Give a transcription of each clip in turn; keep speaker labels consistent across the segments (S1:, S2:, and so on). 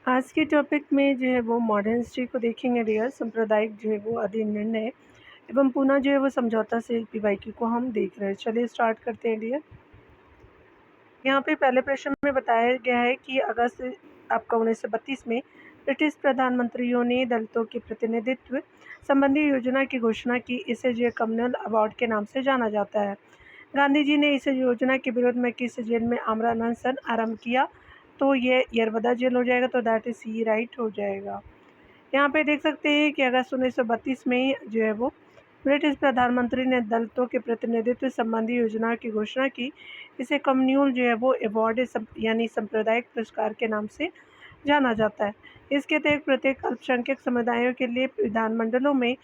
S1: आज के टॉपिक में जो है वो मॉडर्न हिस्ट्री को देखेंगे डियर। सांप्रदायिक जो है वो अधिनिर्णय एवं पुनः जो है वो समझौता से पीवाईक्यू को हम देख रहे हैं। चलिए स्टार्ट करते हैं डियर। यहाँ पे पहले प्रश्न में बताया गया है कि अगस्त आपका 1932 में ब्रिटिश प्रधानमंत्रियों ने दलितों के प्रतिनिधित्व संबंधी योजना की घोषणा की। इसे जो कम्युनल अवार्ड के नाम से जाना जाता है। गांधी जी ने इस योजना के विरोध में किस जेल में आमरण अनशन आरंभ किया? तो ये यरवदा जेल हो जाएगा, तो दैट इज सी राइट हो जाएगा। यहाँ पे देख सकते हैं कि अगस्त 1932 में जो है वो ब्रिटिश प्रधानमंत्री ने दलितों के प्रतिनिधित्व संबंधी योजना की घोषणा की। इसे कम्युनल जो है वो अवार्ड यानी सांप्रदायिक पुरस्कार के नाम से जाना जाता है। इसके तहत प्रत्येक अल्पसंख्यक समुदायों के लिए विधानमंडलों में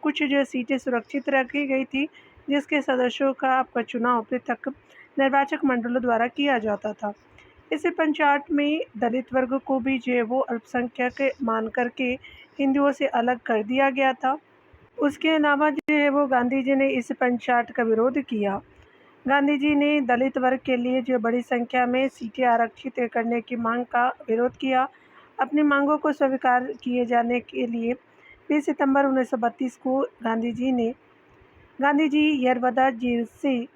S1: कुछ जो सीटें सुरक्षित रखी गई थी, जिसके सदस्यों का आपका चुनाव पृथक निर्वाचक मंडलों द्वारा किया जाता था। इसे पंचायत में दलित वर्ग को भी जो है वो अल्पसंख्यक मान करके हिंदुओं से अलग कर दिया गया था। उसके अलावा जो है वो गांधी जी ने इस पंचायत का विरोध किया। गांधी जी ने दलित वर्ग के लिए जो बड़ी संख्या में सीटें आरक्षित करने की मांग का विरोध किया। अपनी मांगों को स्वीकार किए जाने के लिए 20 सितंबर 1932 को गांधी जी यरवदा जेल से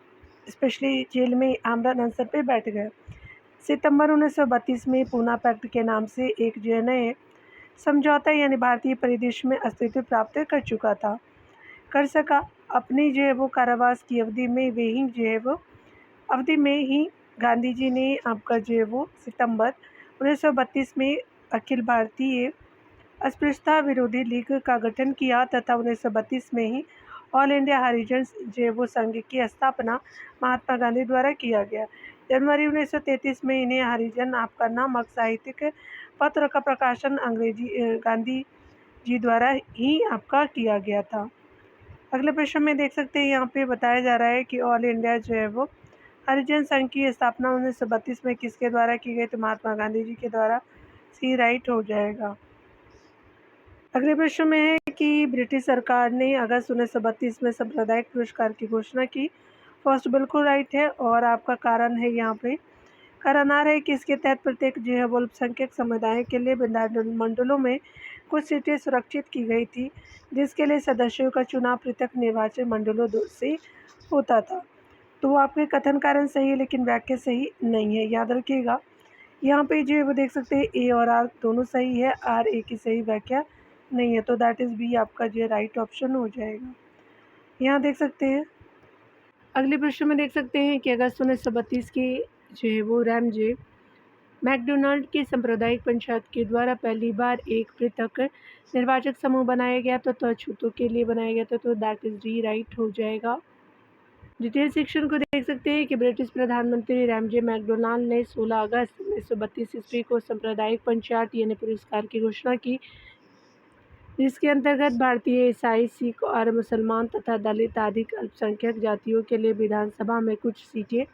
S1: स्पेशली जेल में आमरण अनशन पे बैठ गए। सितंबर 1932 में पूना पैक्ट के नाम से एक जो है नए समझौता यानी भारतीय परिदृश्य में अस्तित्व प्राप्त कर सका। अपनी जो है वो कारावास की अवधि में ही गांधी जी ने आपका जो है वो सितंबर 1932 में अखिल भारतीय अस्पृश्यता विरोधी लीग का गठन किया तथा 1932 में ही ऑल इंडिया हरिजन जो है वो संघ की स्थापना महात्मा गांधी द्वारा किया गया। जनवरी 1933 में इन्हें हरिजन आपका नामक साहित्यिक पत्र का प्रकाशन गांधी जी द्वारा ही आपका किया गया था। अगले प्रश्न में देख सकते हैं, यहाँ पे बताया जा रहा है कि ऑल इंडिया जो है वो हरिजन संघ की स्थापना 1932 में किसके द्वारा की गई? तो महात्मा गांधी जी के द्वारा। सी राइट हो जाएगा। अगले प्रश्न में है कि ब्रिटिश सरकार ने अगस्त 1932 में सांप्रदायिक पुरस्कार की घोषणा की। फर्स्ट बिल्कुल राइट है। और आपका कारण है यहाँ पे कारण आ रहा है कि इसके तहत प्रत्येक जो है वो अल्पसंख्यक समुदाय के लिए विधानमंडलों में कुछ सीटें सुरक्षित की गई थी, जिसके लिए सदस्यों का चुनाव पृथक निर्वाचन मंडलों से होता था। तो आपके कथन कारण सही है, लेकिन वाक्य सही नहीं है, याद रखिएगा। यहाँ पे जो है वो देख सकते हैं ए और आर दोनों सही है, आर ए की सही व्याख्या नहीं है, तो दैट इज़ बी आपका जो राइट ऑप्शन हो जाएगा। यहाँ देख सकते हैं अगले प्रश्न में देख सकते हैं कि अगस्त 1932 के जो है वो रैमजे मैकडोनाल्ड की सांप्रदायिक पंचायत के द्वारा पहली बार एक पृथक निर्वाचक समूह बनाया गया तो अछूतों के लिए बनाया गया था, तो दैट इज डी राइट हो जाएगा। डिटेल सेक्शन को देख सकते हैं कि ब्रिटिश प्रधानमंत्री रैमजे मैकडोनाल्ड ने 16 अगस्त 1932 ईस्वी को सांप्रदायिक पंचायत यानी पुरस्कार की घोषणा की, जिसके अंतर्गत भारतीय, ईसाई, सिख और मुसलमान तथा दलित आदि अल्पसंख्यक जातियों के लिए विधानसभा में कुछ सीटें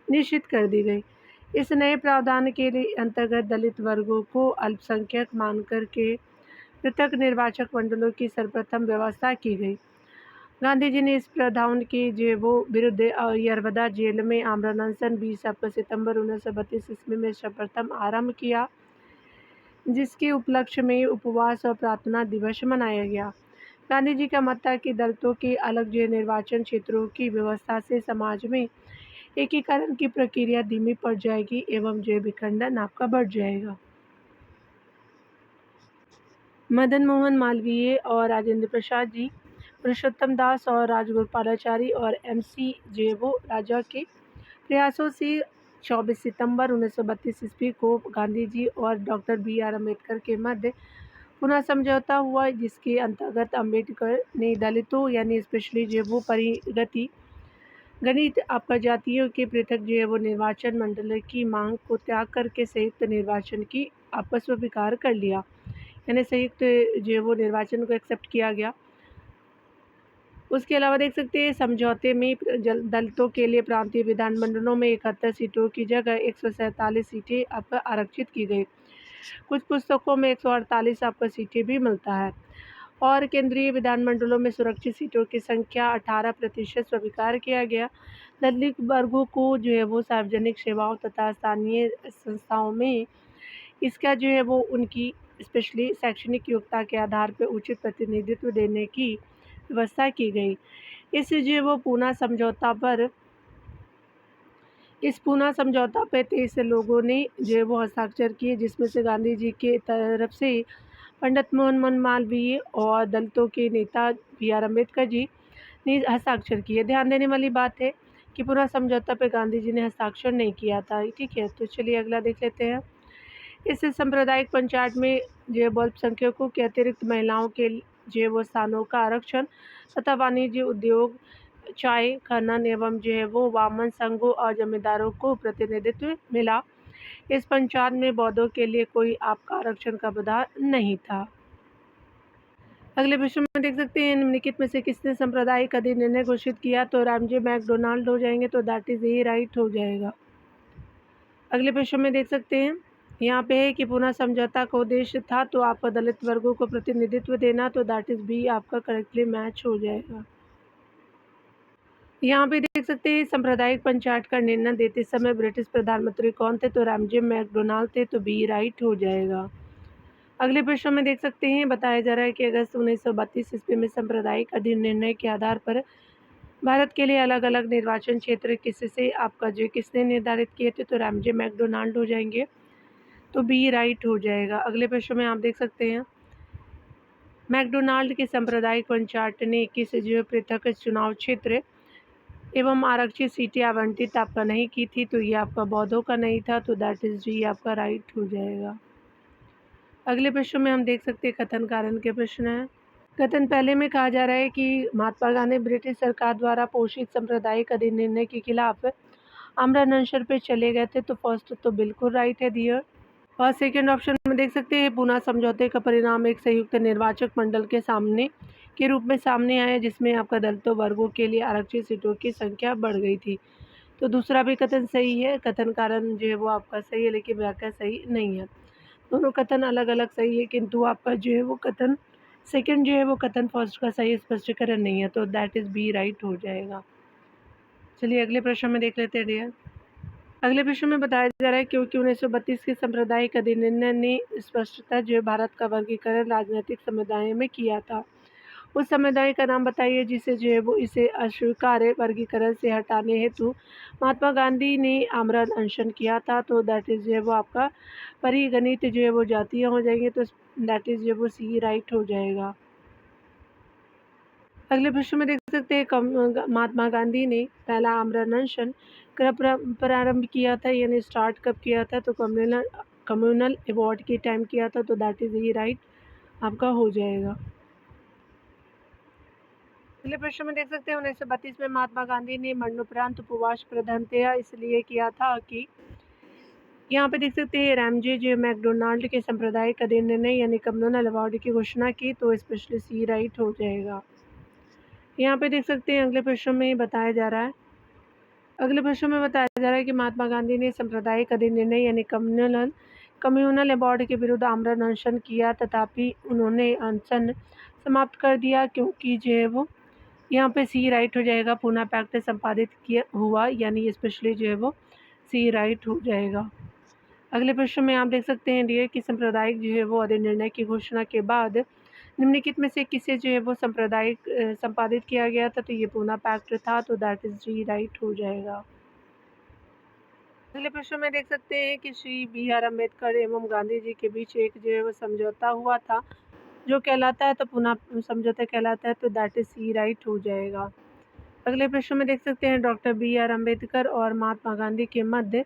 S1: निश्चित कर दी गई। इस नए प्रावधान के लिए अंतर्गत दलित वर्गों को अल्पसंख्यक मानकर के पृथक निर्वाचक मंडलों की सर्वप्रथम व्यवस्था की गई। गांधी जी ने इस प्रावधान के जो वो विरुद्ध यरवदा जेल में आमरण अनशन 20 सितंबर 1932 ईस्वी में सर्वप्रथम आरंभ किया, जिसके उपलक्ष्य में उपवास और प्रार्थना दिवस मनाया गया। गांधी जी का मत था कि दलितों के अलग जो निर्वाचन क्षेत्रों की व्यवस्था से समाज में एकीकरण की प्रक्रिया धीमी पड़ जाएगी एवं जो विखंडन आपका बढ़ जाएगा। मदन मोहन मालवीय और राजेंद्र प्रसाद जी, पुरुषोत्तम दास और राजगोपालाचारी और एमसी जे वो राजा के प्रयासों से 24 सितंबर 1932 ईस्वी को गांधी जी और डॉक्टर बी आर अम्बेडकर के मध्य पुनः समझौता हुआ, जिसके अंतर्गत अम्बेडकर ने दलितों यानी स्पेशली जो वो परिगति गणित आपका जातियों के पृथक जो है वो निर्वाचन मंडल की मांग को त्याग करके संयुक्त निर्वाचन की आपस स्वीकार कर लिया, यानी संयुक्त जो है वो निर्वाचन को एक्सेप्ट किया गया। उसके अलावा देख सकते हैं समझौते में दलितों के लिए प्रांतीय विधानमंडलों में 71 सीटों की जगह 147 सीटें आपका आरक्षित की गई। कुछ पुस्तकों में 148 आपका सीटें भी मिलता है। और केंद्रीय विधानमंडलों में सुरक्षित सीटों की संख्या 18% स्वीकार किया गया। दलित वर्गों को जो है वो सार्वजनिक सेवाओं तथा स्थानीय संस्थाओं में इसका जो है वो उनकी स्पेशली शैक्षणिक योग्यता के आधार पर उचित प्रतिनिधित्व देने की व्यवस्था की गई। इस जो है वो पूना समझौता पे 23 लोगों ने जो है वो हस्ताक्षर किए, जिसमें से गांधी जी के तरफ से पंडित मोहन मालवीय और दलितों के नेता BR अम्बेडकर जी ने हस्ताक्षर किए। ध्यान देने वाली बात है कि पूना समझौता पे गांधी जी ने हस्ताक्षर नहीं किया था। ठीक है, तो चलिए अगला देख लेते हैं। इस सांप्रदायिक पंचायत में जो है अल्पसंख्यकों के अतिरिक्त महिलाओं के जो है वो स्थानों का आरक्षण तथा वाणिज्य उद्योग, चाय खनन एवं जो है वो वामन संघों और जमींदारों को प्रतिनिधित्व मिला। इस पंचायत में बौद्धों के लिए कोई आपका आरक्षण का प्रावधान नहीं था। अगले प्रश्न में देख सकते हैं, निम्नलिखित में से किसने सांप्रदायिक अधिनिर्णय घोषित किया? तो रामजी मैकडोनाल्ड हो जाएंगे, तो दैट इज ए राइट हो जाएगा। अगले प्रश्न में देख सकते हैं, यहाँ पे है कि पुनः समझौता का उद्देश्य था तो आपका दलित वर्गों को प्रतिनिधित्व देना, तो दैट इज बी आपका करेक्टली मैच हो जाएगा। यहाँ पे देख सकते हैं सांप्रदायिक पंचायत का निर्णय देते समय ब्रिटिश प्रधानमंत्री कौन थे? तो रामजी मैकडोनाल्ड थे, तो बी राइट हो जाएगा। अगले प्रश्न में देख सकते हैं, बताया जा रहा है कि अगस्त 1932 ईस्वी में सांप्रदायिक अधिनिर्णय के आधार पर भारत के लिए अलग अलग निर्वाचन क्षेत्र किसने निर्धारित किए थे? तो रामजी मैकडोनाल्ड हो जाएंगे, तो बी राइट हो जाएगा। अगले प्रश्न में आप देख सकते हैं, मैकडोनाल्ड के सांप्रदायिक पंचायत ने किस जो पृथक चुनाव क्षेत्र एवं आरक्षित सीटें आवंटित आपका नहीं की थी? तो ये आपका बौद्धों का नहीं था, तो दैट इज जी आपका राइट हो जाएगा। अगले प्रश्न में हम देख सकते हैं कथन कारण के प्रश्न है। कथन पहले में कहा जा रहा है कि महात्मा गांधी ब्रिटिश सरकार द्वारा पोषित सांप्रदायिक अधिनिर्णय के खिलाफ आमरण अनशन पे चले गए थे, तो फर्स्ट तो बिल्कुल राइट है डियर। और सेकेंड ऑप्शन में देख सकते हैं, पूना समझौते का परिणाम एक संयुक्त निर्वाचक मंडल के रूप में सामने आया, जिसमें आपका दलितों वर्गों के लिए आरक्षित सीटों की संख्या बढ़ गई थी। तो दूसरा भी कथन सही है, कथन कारण जो है वो आपका सही है, लेकिन व्याख्या सही नहीं है। दोनों कथन अलग अलग सही है, किंतु आपका जो है वो कथन सेकंड जो है वो कथन फर्स्ट का सही स्पष्टीकरण नहीं है, तो दैट इज बी राइट हो जाएगा। चलिए अगले प्रश्न में देख लेते हैं डियर। अगले प्रश्न में बताया जा रहा है, क्योंकि 1932 के सांप्रदायिक अधिनिर्णय ने स्पष्टता जो है भारत का वर्गीकरण राजनीतिक समुदाय में किया था। उस समुदाय का नाम बताइए जिसे जो है वो इसे अस्वीकार्य वर्गीकरण से हटाने हेतु महात्मा गांधी ने आमरण अनशन किया था, तो दैट इज जो है वो आपका परिगणित जो है वो जातीय हो जाएंगे, तो दैट इज जो है वो सी राइट हो जाएगा। अगले प्रश्न में देख सकते हैं, महात्मा गांधी ने पहला आमरण अनशन कब प्रारंभ किया था, यानी स्टार्ट कब किया था? तो कम्युनल अवार्ड के टाइम किया था, तो दैट इज ही राइट आपका हो जाएगा। अगले प्रश्न में देख सकते हैं, 1932 में महात्मा गांधी ने मरणोपरांत उपवास प्रधानतया इसलिए किया था कि यहाँ पे देख सकते हैं रामजी जो मैकडोनाल्ड के सांप्रदायिक अधिनिर्णय यानी कम्युनल अवार्ड की घोषणा की, तो स्पेशली सी राइट हो जाएगा। यहाँ पे देख सकते हैं अगले प्रश्न में बताया जा रहा है, कि महात्मा गांधी ने सांप्रदायिक अधिनिर्णय यानी कम्युनल अवार्ड के विरुद्ध आमरण अनशन किया, तथापि उन्होंने अनशन समाप्त कर दिया क्योंकि जो है वो यहाँ पे सी राइट हो जाएगा, पूना पैक्ट संपादित किया हुआ, यानी स्पेशली जो है वो सी राइट हो जाएगा। अगले प्रश्न में आप देख सकते हैं डियर कि सांप्रदायिक जो है वो अधिनिर्णय की घोषणा के बाद निम्नलिखित में से किसे जो है वो सांप्रदायिक संपादित किया गया था? तो ये पूना पैक्ट था, तो दैट इज जी राइट हो जाएगा। अगले प्रश्न में देख सकते हैं कि श्री BR अम्बेडकर एवं गांधी जी के बीच एक जो है वो समझौता हुआ था जो कहलाता है, तो पुनः समझौता कहलाता है, तो दैट इज सी राइट हो जाएगा। अगले प्रश्न में देख सकते हैं, डॉक्टर BR अम्बेडकर और महात्मा गांधी के मध्य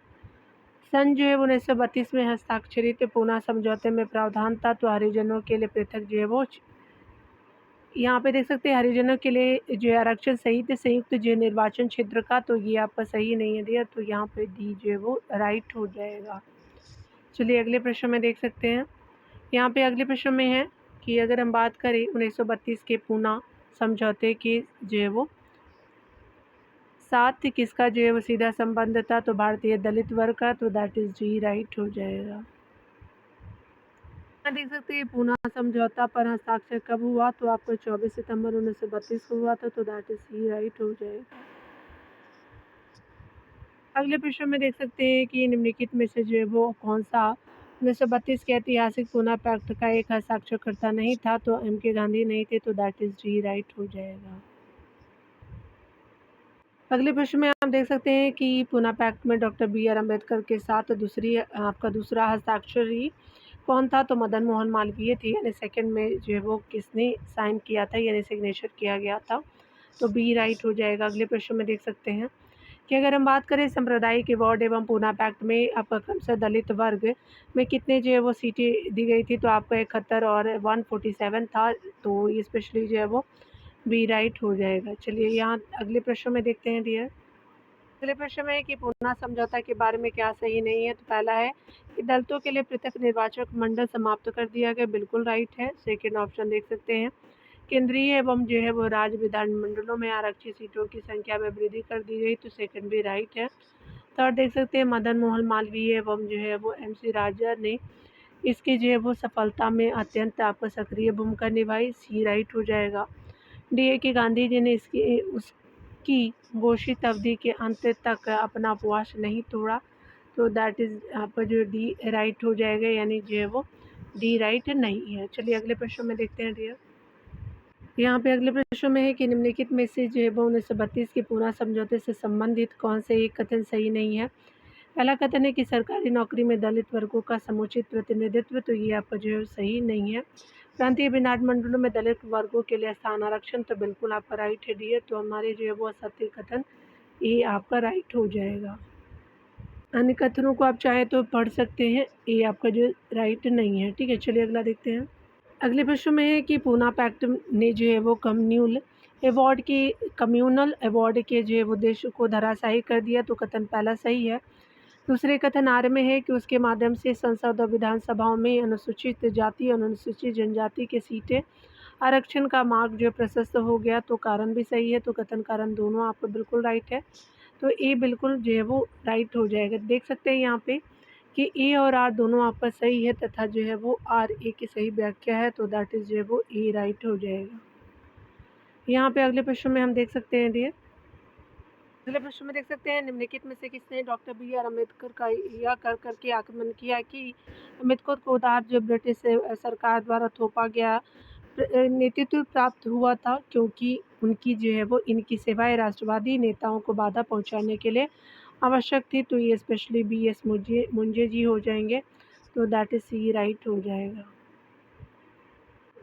S1: सन जो है 1932 में हस्ताक्षरित पूना समझौते में प्रावधान था, तो हरिजनों के लिए पृथक जो है वो यहाँ पे देख सकते हैं हरिजनों के लिए जो है आरक्षण सही थे संयुक्त जो निर्वाचन क्षेत्र का, तो ये आपका सही नहीं है डियर, तो यहाँ पे डी जो है वो राइट हो जाएगा। चलिए अगले प्रश्न में देख सकते हैं, यहाँ पे अगले प्रश्न में है कि अगर हम बात करें 1932 के पूना समझौते के जो है वो साथ किसका जो है वो सीधा संबंध था? तो भारतीय दलित वर्ग का, तो दैट इज जी राइट हो जाएगा। देख सकते हैं पूना समझौता पर हस्ताक्षर कब हुआ? तो आपको 24 सितंबर 1932 को हुआ था, तो दैट इज सी राइट हो जाएगा। अगले प्रश्न में देख सकते हैं कि निम्नलिखित में से जो है वो कौन सा 1932 के ऐतिहासिक पूना पैक्ट का एक हस्ताक्षरकर्ता नहीं था, तो एम के गांधी नहीं थे, तो दैट इज डी राइट हो जाएगा। अगले प्रश्न में आप देख सकते हैं कि पूना पैक्ट में डॉक्टर बी आर अम्बेडकर के साथ आपका दूसरा हस्ताक्षरी कौन था, तो मदन मोहन मालवीय थे, यानी सेकंड में जो है वो किसने साइन किया था, यानी सिग्नेचर किया गया था, तो बी राइट हो जाएगा। अगले प्रश्न में देख सकते हैं कि अगर हम बात करें सांप्रदायिक अवार्ड एवं पूना पैक्ट में आपका क्रमशः दलित वर्ग में कितने जो है वो सीटें दी गई थी, तो आपका 71 और 147 था, तो ये स्पेशली जो है वो बी राइट हो जाएगा। चलिए यहाँ अगले प्रश्न में देखते हैं डियर। अगले प्रश्न में है कि पूना समझौता के बारे में क्या सही नहीं है, तो पहला है कि दलितों के लिए पृथक निर्वाचक मंडल समाप्त कर दिया गया, बिल्कुल राइट है। सेकेंड ऑप्शन देख सकते हैं केंद्रीय एवं जो है वो राज्य विधानमंडलों में आरक्षित सीटों की संख्या में वृद्धि कर दी गई, तो सेकंड भी राइट है। थर्ड देख सकते हैं मदन मोहन मालवीय एवं जो है वो MC राजा ने इसकी जो है वो सफलता में अत्यंत आपको सक्रिय भूमिका निभाई, सी राइट हो जाएगा। डी है कि गांधी जी ने उसकी घोषित अवधि के अंत तक अपना उपवास नहीं तोड़ा, तो दैट इज आपका जो डी राइट हो जाएगा, यानी जो है वो डी राइट नहीं है। चलिए अगले प्रश्न में देखते हैं डियर। यहाँ पे अगले प्रश्न में है कि निम्नलिखित में से जो है वो 1932 के पूना समझौते से संबंधित कौन से एक कथन सही नहीं है। पहला कथन है कि सरकारी नौकरी में दलित वर्गों का समुचित प्रतिनिधित्व, तो ये आपका जो है सही नहीं है। प्रांतीय विधानमंडलों में दलित वर्गों के लिए स्थान आरक्षण, तो बिल्कुल आपका राइट है डियर, तो हमारे जो है वो असत्य कथन ये आपका राइट हो जाएगा। अन्य कथनों को आप चाहे तो पढ़ सकते हैं, ये आपका जो राइट नहीं है। ठीक है, चलिए अगला देखते हैं। अगले प्रश्न में है कि पूना पैक्ट ने जो है वो कम्युनल अवार्ड के जो है उद्देश्य को धराशायी कर दिया, तो कथन पहला सही है। दूसरे कथन आर में है कि उसके माध्यम से संसद और विधानसभाओं में अनुसूचित जाति और अनुसूचित जनजाति के सीटें आरक्षण का मार्ग जो प्रशस्त हो गया, तो कारण भी सही है, तो कथन कारण दोनों आपको बिल्कुल राइट है, तो ए बिल्कुल जो है वो राइट हो जाएगा। देख सकते हैं यहाँ पे कि ए और आर दोनों आपका सही है तथा जो है वो आर ए की सही व्याख्या है, तो दैट इज जो है वो ए राइट हो जाएगा। यहाँ पे अगले प्रश्न में हम देख सकते हैं डियर। अगले प्रश्न में देख सकते हैं निम्नलिखित में से किसने डॉक्टर बी आर अम्बेडकर का यह कर करके आकलन किया कि अम्बेडकर को उदार जो ब्रिटिश सरकार द्वारा थोपा गया नेतृत्व प्राप्त हुआ था, क्योंकि उनकी जो है वो इनकी सेवाएं राष्ट्रवादी नेताओं को बाधा पहुंचाने के लिए आवश्यक थी, तो ये स्पेशली BS मुंजे जी हो जाएंगे, तो दैट इज सी राइट हो जाएगा।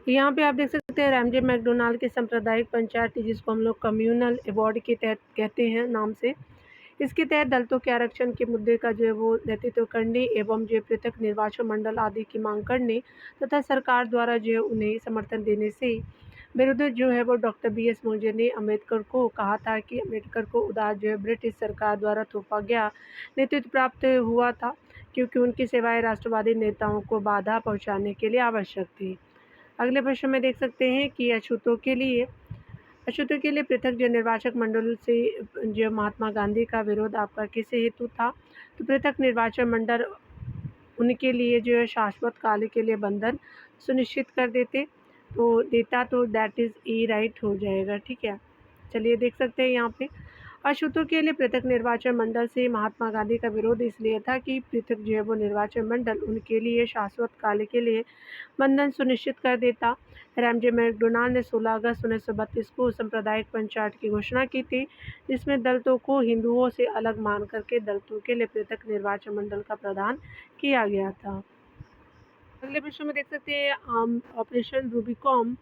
S1: यहाँ पे आप देख सकते हैं रामजे मैकडोनाल्ड के सांप्रदायिक पंचायत, जिसको हम लोग कम्युनल अवार्ड के तहत कहते हैं नाम से, इसके तहत दलितों के आरक्षण के मुद्दे का जो है वो नेतृत्व करने एवं जो पृथक निर्वाचन मंडल आदि की मांग करने तथा सरकार द्वारा जो है उन्हें समर्थन देने से विरुद्ध जो है वो डॉक्टर BS मुंजे ने अम्बेडकर को कहा था कि अम्बेडकर को उदार जो है ब्रिटिश सरकार द्वारा थोपा गया नेतृत्व प्राप्त हुआ था, क्योंकि उनकी सेवाएं राष्ट्रवादी नेताओं को बाधा पहुंचाने के लिए आवश्यक थी। अगले प्रश्न में देख सकते हैं कि अछूतों के लिए पृथक जो निर्वाचक मंडल से जो महात्मा गांधी का विरोध आपका किस हेतु था, तो पृथक निर्वाचन मंडल उनके लिए जो है शाश्वत काल के लिए बंधन सुनिश्चित कर देता, तो दैट इज़ ई राइट हो जाएगा। ठीक है, चलिए देख सकते हैं यहाँ पे अछूतों के लिए पृथक निर्वाचन मंडल से महात्मा गांधी का विरोध इसलिए था कि पृथक जो है वो निर्वाचन मंडल उनके लिए शाश्वत काल के लिए बंधन सुनिश्चित कर देता। रामजे मैकडोनाल्ड ने 16 अगस्त 1932 को सांप्रदायिक पंचायत की घोषणा की थी, जिसमें दलितों को हिंदुओं से अलग मान करके दलितों के लिए पृथक निर्वाचन मंडल का प्रावधान किया गया था। अगले प्रश्न में देख सकते हैं ऑपरेशन रूबिकॉन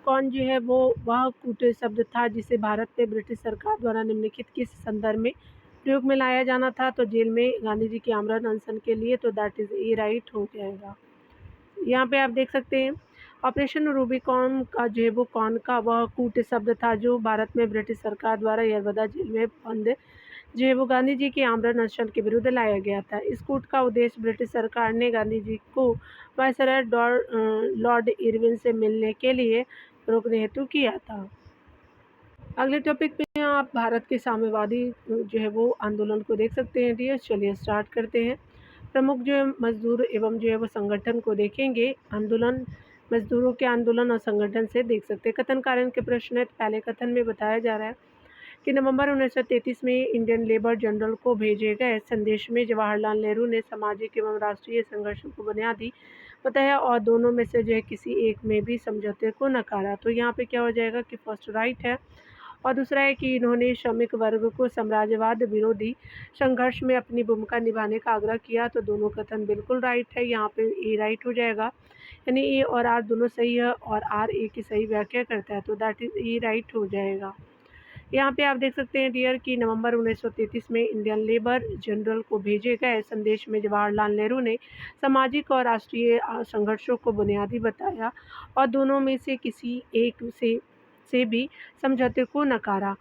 S1: कौन जो है वो वह कूट शब्द था जिसे भारत में ब्रिटिश सरकार द्वारा निम्नलिखित किस संदर्भ में प्रयोग में लाया जाना था, तो जेल में गांधी जी के आमरण अनशन के लिए, तो दैट इज ए राइट हो जाएगा। यहाँ पे आप देख सकते हैं ऑपरेशन रूबिकॉन का जो है वो कौन का वह कूट शब्द था जो भारत में ब्रिटिश सरकार द्वारा यरवदा जेल में बंद जो है वो गांधी जी के आमरण अनशन के विरुद्ध लाया गया था। इस कूट का उद्देश्य ब्रिटिश सरकार ने गांधी जी को वायसराय लॉर्ड इरविन से मिलने के लिए रोकने हेतु किया था। अगले टॉपिक में आप भारत के साम्यवादी जो है वो आंदोलन को देख सकते हैं डियर। चलिए स्टार्ट करते हैं। प्रमुख जो है मजदूर एवं जो है वो संगठन को देखेंगे। आंदोलन मजदूरों के आंदोलन और संगठन से देख सकते हैं। कथन कारण के प्रश्न है। पहले कथन में बताया जा रहा है कि नवंबर 1933 में इंडियन लेबर जनरल को भेजे गए संदेश में जवाहरलाल नेहरू ने सामाजिक एवं राष्ट्रीय संघर्षों को बुनियादी बताया और दोनों में से जो है किसी एक में भी समझौते को नकारा। तो यहाँ पे क्या हो जाएगा कि फर्स्ट राइट है। और दूसरा है कि इन्होंने श्रमिक वर्ग को साम्राज्यवाद विरोधी संघर्ष में अपनी भूमिका निभाने का आग्रह किया। तो दोनों कथन बिल्कुल राइट है, यहाँ पे ए राइट हो जाएगा, यानी ए और आर दोनों सही है और आर ए की सही व्याख्या करता है, तो दैट इज ए राइट हो जाएगा। यहाँ पे आप देख सकते हैं डियर कि नवंबर 1933 में इंडियन लेबर जनरल को भेजे गए संदेश में जवाहरलाल नेहरू ने सामाजिक और राष्ट्रीय संघर्षों को बुनियादी बताया और दोनों में से किसी एक से भी समझौते को नकारा।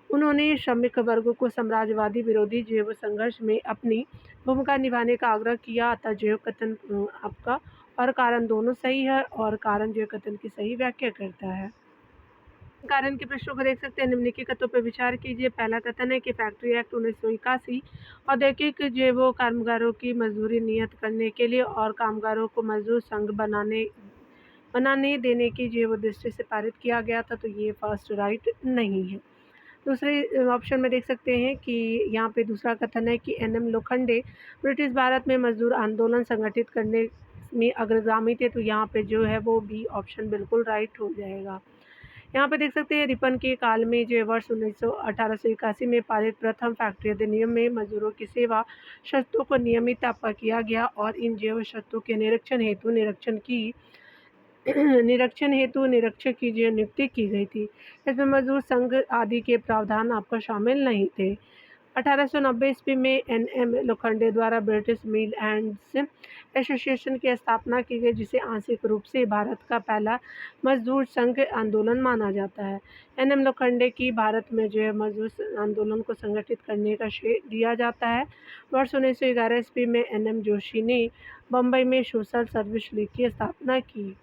S1: उन्होंने श्रमिक वर्ग को साम्राज्यवादी विरोधी जैव संघर्ष में अपनी भूमिका निभाने का आग्रह किया। अतः जैव कथन आपका और कारण दोनों सही है और कारण जैव कथन की सही व्याख्या करता है। कारण के प्रश्नों को देख सकते हैं, निम्नलिखित कथनों पर विचार कीजिए। पहला कथन है कि फैक्ट्री एक्ट 1981 औद्योगिक जैव कामगारों की मजदूरी नियत करने के लिए और कामगारों को मजदूर संघ बनाने देने की जैव दृष्टि से पारित किया गया था, तो ये फर्स्ट राइट नहीं है। दूसरे ऑप्शन में देख सकते हैं कि यहाँ पे दूसरा कथन है कि N M Lokhande British Bharat में मजदूर आंदोलन संगठित करने में अग्रगामी थे, तो यहाँ पे जो है वो बी ऑप्शन बिल्कुल राइट हो जाएगा। यहाँ पे देख सकते हैं रिपन के काल में जो वर्ष 1881 में पारित प्रथम फैक्ट्री अधिनियम में मजदूरों की सेवा शर्तों को नियमित आपका किया गया और इन जैव शर्तों के निरीक्षण हेतु निरीक्षक की जो नियुक्ति की गई थी। इसमें मजदूर संघ आदि के प्रावधान आपका शामिल नहीं थे। 1890 ईस्वी में एन.एम. लोखंडे द्वारा ब्रिटिश मिल एंड्स एसोसिएशन की स्थापना की गई, जिसे आंशिक रूप से भारत का पहला मजदूर संघ आंदोलन माना जाता है। एन.एम. लोखंडे की भारत में जो है मजदूर आंदोलन को संगठित करने का श्रेय दिया जाता है। वर्ष 1911 ईस्वी में एन.एम. जोशी ने बम्बई में सोशल सर्विस लीग की स्थापना की।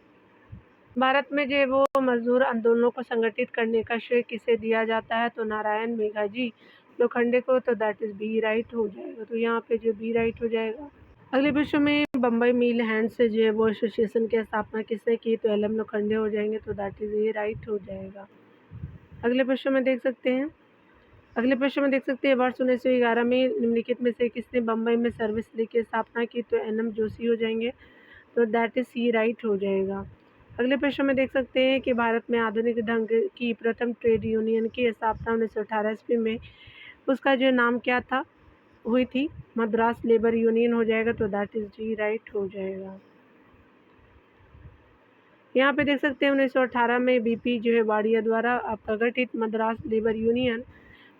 S1: भारत में जो वो मजदूर आंदोलनों को संगठित करने का श्रेय किसे दिया जाता है, तो नारायण मेघाजी लोखंडे को, तो दैट इज बी राइट हो जाएगा। तो यहाँ पे जो बी राइट हो जाएगा। अगले प्रश्न में बम्बई मिल हैंड से जो है वो एसोसिएशन की स्थापना किसने की, तो एल.एम. लोखंडे हो जाएंगे, तो दैट इज ए राइट हो जाएगा। अगले प्रश्न में देख सकते हैं वर्ष 1911 में निम्नलिखित में से किसने बम्बई में सर्विस लीग की स्थापना की, तो एन.एम. जोशी हो जाएंगे, तो दैट इज सी राइट हो जाएगा। अगले प्रश्न में देख सकते हैं कि भारत में आधुनिक ढंग की प्रथम ट्रेड यूनियन की स्थापना 1918 ईस्वी में उसका जो नाम क्या था हुई थी, मद्रास लेबर यूनियन हो जाएगा, तो दैट इज डी राइट हो जाएगा। यहाँ पे देख सकते हैं 1918 में बीपी जो है वाडिया द्वारा आपका गठित मद्रास लेबर यूनियन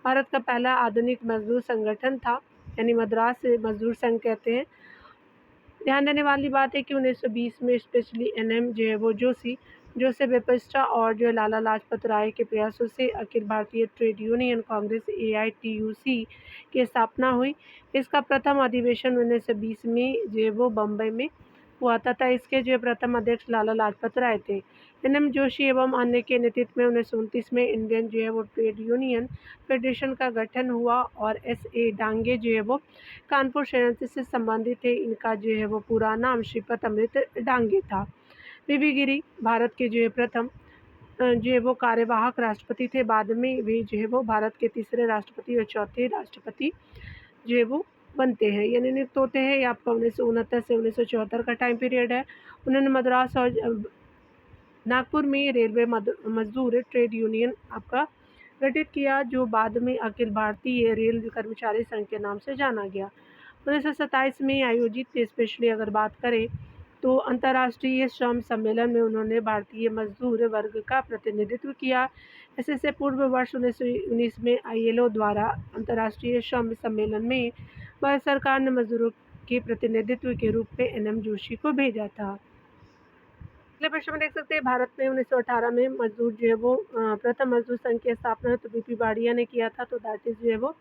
S1: भारत का पहला आधुनिक मजदूर संगठन था, यानी मद्रास मजदूर संघ कहते हैं। ध्यान देने वाली बात है कि 1920 में स्पेशली एन.एम. जो है वो जोसेफ वेबस्टर और जो लाला लाजपत राय के प्रयासों से Akhil Bharatiya trade union Congress AITUC की स्थापना हुई। इसका प्रथम अधिवेशन 1920 में जो है वो बम्बई में हुआ था। इसके जो प्रथम अध्यक्ष लाला लाजपत राय थे। एन.एम. जोशी एवं अन्य के नेतृत्व में 1929 में इंडियन जो है वो ट्रेड यूनियन फेडरेशन का गठन हुआ और S.A. डांगे जो है वो कानपुर संयंत्र से संबंधित थे। इनका जो है वो पूरा नाम श्रीपद अमृत डांगे था। वी गिरी भारत के जो है प्रथम जो है वो कार्यवाहक राष्ट्रपति थे। बाद में वे जो है वो भारत के तीसरे राष्ट्रपति और चौथे राष्ट्रपति जो है वो बनते हैं, यानी नियुक्त होते हैं। ये आपका 1969 से 1974 का टाइम पीरियड है। उन्होंने मद्रास और नागपुर में रेलवे मजदूर ट्रेड यूनियन आपका गठित किया, जो बाद में अखिल भारतीय रेल कर्मचारी संघ के नाम से जाना गया। 1927 में आयोजित स्पेशली अगर बात करें तो अंतर्राष्ट्रीय श्रम सम्मेलन में उन्होंने भारतीय मजदूर वर्ग का प्रतिनिधित्व किया। इससे पूर्व वर्ष 1919 में ILO द्वारा अंतर्राष्ट्रीय श्रम सम्मेलन में भारत सरकार ने मजदूरों के प्रतिनिधित्व के रूप में एन.एम. जोशी को भेजा था। अगले प्रश्न में देख सकते हैं भारत में 1918 में मजदूर जो है वो प्रथम मजदूर संघ की स्थापना तो बीपी वाडिया ने किया था, तो दैट इज जो है वो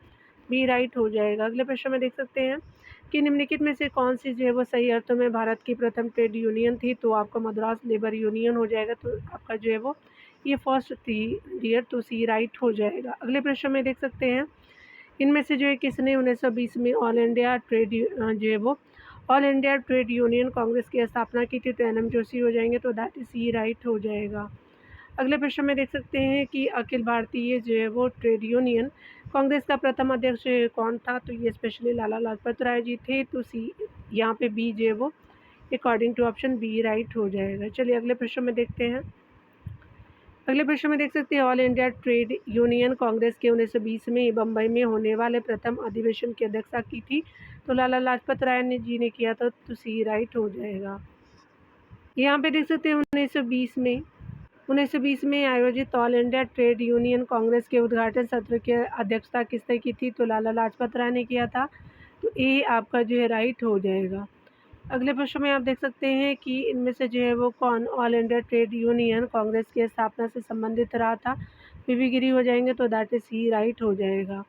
S1: बी राइट हो जाएगा। अगले प्रश्न में देख सकते हैं कि निम्नलिखित में से कौन सी जो है वो सही अर्थों में भारत की प्रथम ट्रेड यूनियन थी, तो आपका मद्रास लेबर यूनियन हो जाएगा, तो आपका जो है वो ये फर्स्ट थी डियर, तो सी राइट हो जाएगा। अगले प्रश्न में देख सकते हैं इनमें से जो है किसने 1920 में all India trade union Congress की स्थापना की थी, तो एन.एम. जोशी हो जाएंगे, तो दैट इज सी राइट हो जाएगा। अगले प्रश्न में देख सकते हैं कि अखिल भारतीय जो है वो ट्रेड यूनियन कांग्रेस का प्रथम अध्यक्ष कौन था? तो ये स्पेशली लाला लाजपत राय जी थे। तो सी यहाँ पे बी जो है वो according to option B right हो जाएगा। चलिए अगले प्रश्न में देखते हैं। अगले प्रश्न में देख सकते हैं all India trade union Congress के 1920 में बम्बई में होने वाले प्रथम अधिवेशन की अध्यक्षता की थी। तो लाला लाजपत राय ने जी ने किया था। तो सी राइट हो जाएगा। यहाँ पे देख सकते हैं 1920 में आयोजित all India trade union Congress के उद्घाटन सत्र की अध्यक्षता किसने की थी? तो लाला लाजपत राय ने किया था। तो ए आपका जो है राइट हो जाएगा। अगले प्रश्न में आप देख सकते हैं कि इनमें से जो है वो कौन all India trade union Congress की स्थापना से संबंधित रहा था? पीवी गिरी हो जाएंगे। तो दैट इज सी राइट हो जाएगा।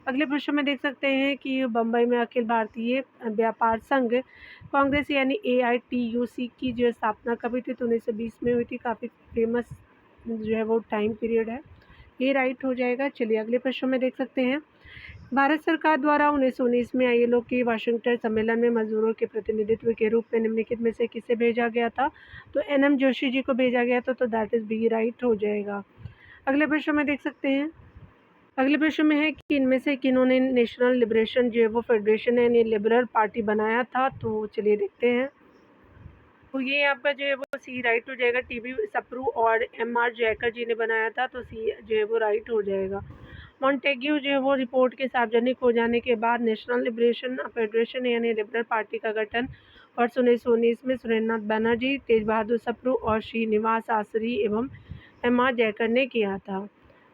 S1: अगले प्रश्न में देख सकते हैं कि बम्बई में अखिल भारतीय व्यापार संघ कांग्रेस यानी AITUC की जो स्थापना कभी थी? तो 1920 में हुई थी। काफ़ी फेमस जो है वो टाइम पीरियड है। ये राइट हो जाएगा। चलिए अगले प्रश्न में देख सकते हैं। भारत सरकार द्वारा 1919 में ILO के वाशिंगटन सम्मेलन में मजदूरों के प्रतिनिधित्व के रूप में निम्नलिखित में से किसे भेजा गया था? तो NM जोशी जी को भेजा गया था। तो दैट इज बी राइट हो जाएगा। अगले प्रश्न में देख सकते हैं। अगले प्रश्न में है कि इनमें से किन्होंने नेशनल लिबरेशन जो है वो फेडरेशन यानी लिबरल पार्टी बनाया था? तो चलिए देखते हैं। तो ये आपका जो है वो सी राइट हो जाएगा। TB सप्रू और MR जयकर जी ने बनाया था। तो सी जो है वो राइट हो जाएगा। मॉन्टेग्यू जो है वो रिपोर्ट के सार्वजनिक हो जाने के बाद नेशनल लिबरेशन फेडरेशन यानी लिबरल पार्टी का गठन वर्ष 1919 में सुरेंद्रनाथ बनर्जी, तेज बहादुर सप्रू और श्रीनिवास आसरी एवं MR जयकर ने किया था।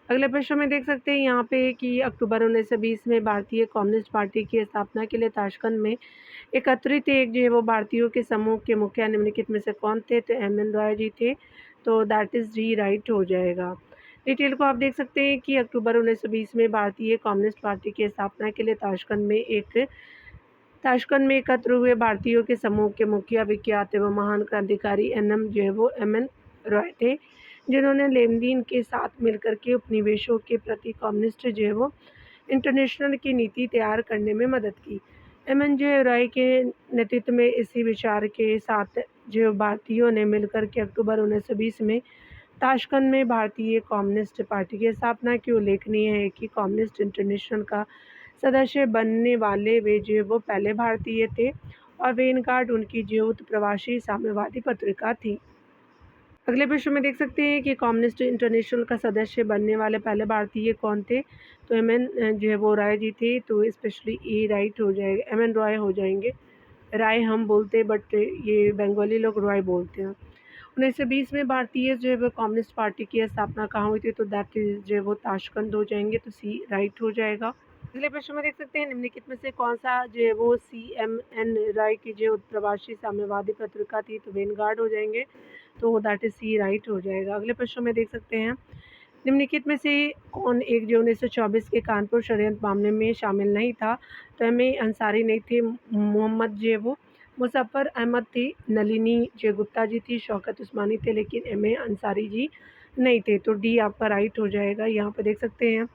S1: अगले प्रश्न में देख सकते हैं यहाँ पे कि अक्टूबर 1920 में भारतीय कम्युनिस्ट पार्टी की स्थापना के लिए ताशकंद में एकत्रित एक जो है वो भारतीयों के समूह के मुखिया निम्नलिखित में से कौन थे? तो MN रॉय जी थे। तो दैट इज डी राइट हो जाएगा। डिटेल को आप देख सकते हैं कि अक्टूबर 1920 में भारतीय कम्युनिस्ट पार्टी की स्थापना के लिए ताशकंद में एकत्र हुए भारतीयों के समूह के मुखिया विख्यात एवं महान क्रांतिकारी जो है वो MN रॉय थे, जिन्होंने लेनदेन के साथ मिलकर के उपनिवेशों के प्रति कम्युनिस्ट जो है वो इंटरनेशनल की नीति तैयार करने में मदद की। MN रॉय के नेतृत्व में इसी विचार के साथ जो भारतीयों ने मिलकर के अक्टूबर 1920 में ताशकंद में भारतीय कम्युनिस्ट पार्टी की स्थापना की। उल्लेखनीय है कि कम्युनिस्ट इंटरनेशनल का सदस्य बनने वाले वे जो वो पहले भारतीय थे और वेनगार्ड उनकी ज्योत प्रवासी साम्यवादी पत्रिका थी। अगले प्रश्न में देख सकते हैं कि कम्युनिस्ट इंटरनेशनल का सदस्य बनने वाले पहले भारतीय कौन थे? तो MN जो है वो राय जी थे। तो स्पेशली ए राइट हो जाएगा। MN रॉय हो जाएंगे। राय हम बोलते हैं बट ये बंगाली लोग रॉय बोलते हैं। 1920 में भारतीय जो है वो कम्युनिस्ट पार्टी की स्थापना कहाँ हुई थी? तो दैट इज जो है वो ताशकंद हो जाएंगे। तो सी राइट हो जाएगा। अगले प्रश्न में देख सकते हैं निम्नलिखित में से कौन सा जो है वो CMN राय की जो प्रवासी साम्यवादी पत्रिका थी? तो वेनगार्ड हो जाएंगे। तो दैट इज सी राइट हो जाएगा। अगले प्रश्न में देख सकते हैं निम्नलिखित में से कौन एक जो 1924 के कानपुर षड्यंत्र मामले में शामिल नहीं था? तो MA अंसारी नहीं थे, मोहम्मद जो वो मुजफ्फर अहमद थे, नलिनी जो गुप्ता जी थी, शौकत उस्मानी थे, लेकिन MA अंसारी जी नहीं थे। तो डी आपका राइट हो जाएगा। यहाँ पर देख सकते हैं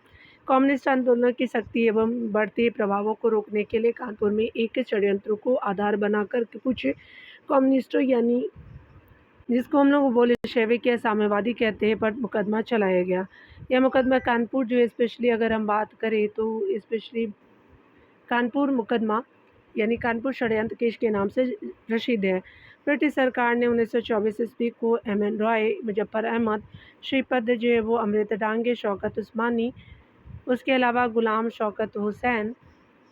S1: कम्युनिस्ट आंदोलन की शक्ति एवं बढ़ते प्रभावों को रोकने के लिए कानपुर में एक षड्यंत्र को आधार बनाकर कुछ कम्युनिस्टों यानी जिसको हम लोग बोल्शेविक या साम्यवादी कहते हैं पर मुकदमा चलाया गया। यह मुकदमा कानपुर जो है स्पेशली अगर हम बात करें तो स्पेशली कानपुर मुकदमा यानी कानपुर षड्यंत्र केस के नाम से प्रसिद्ध है। ब्रिटिश सरकार ने 1924 ईस्वी को MN रॉय, मुजफ्फर अहमद, श्रीपद जो है वो अमृत डांगे, शौकत उस्मानी, उसके अलावा गुलाम शौकत हुसैन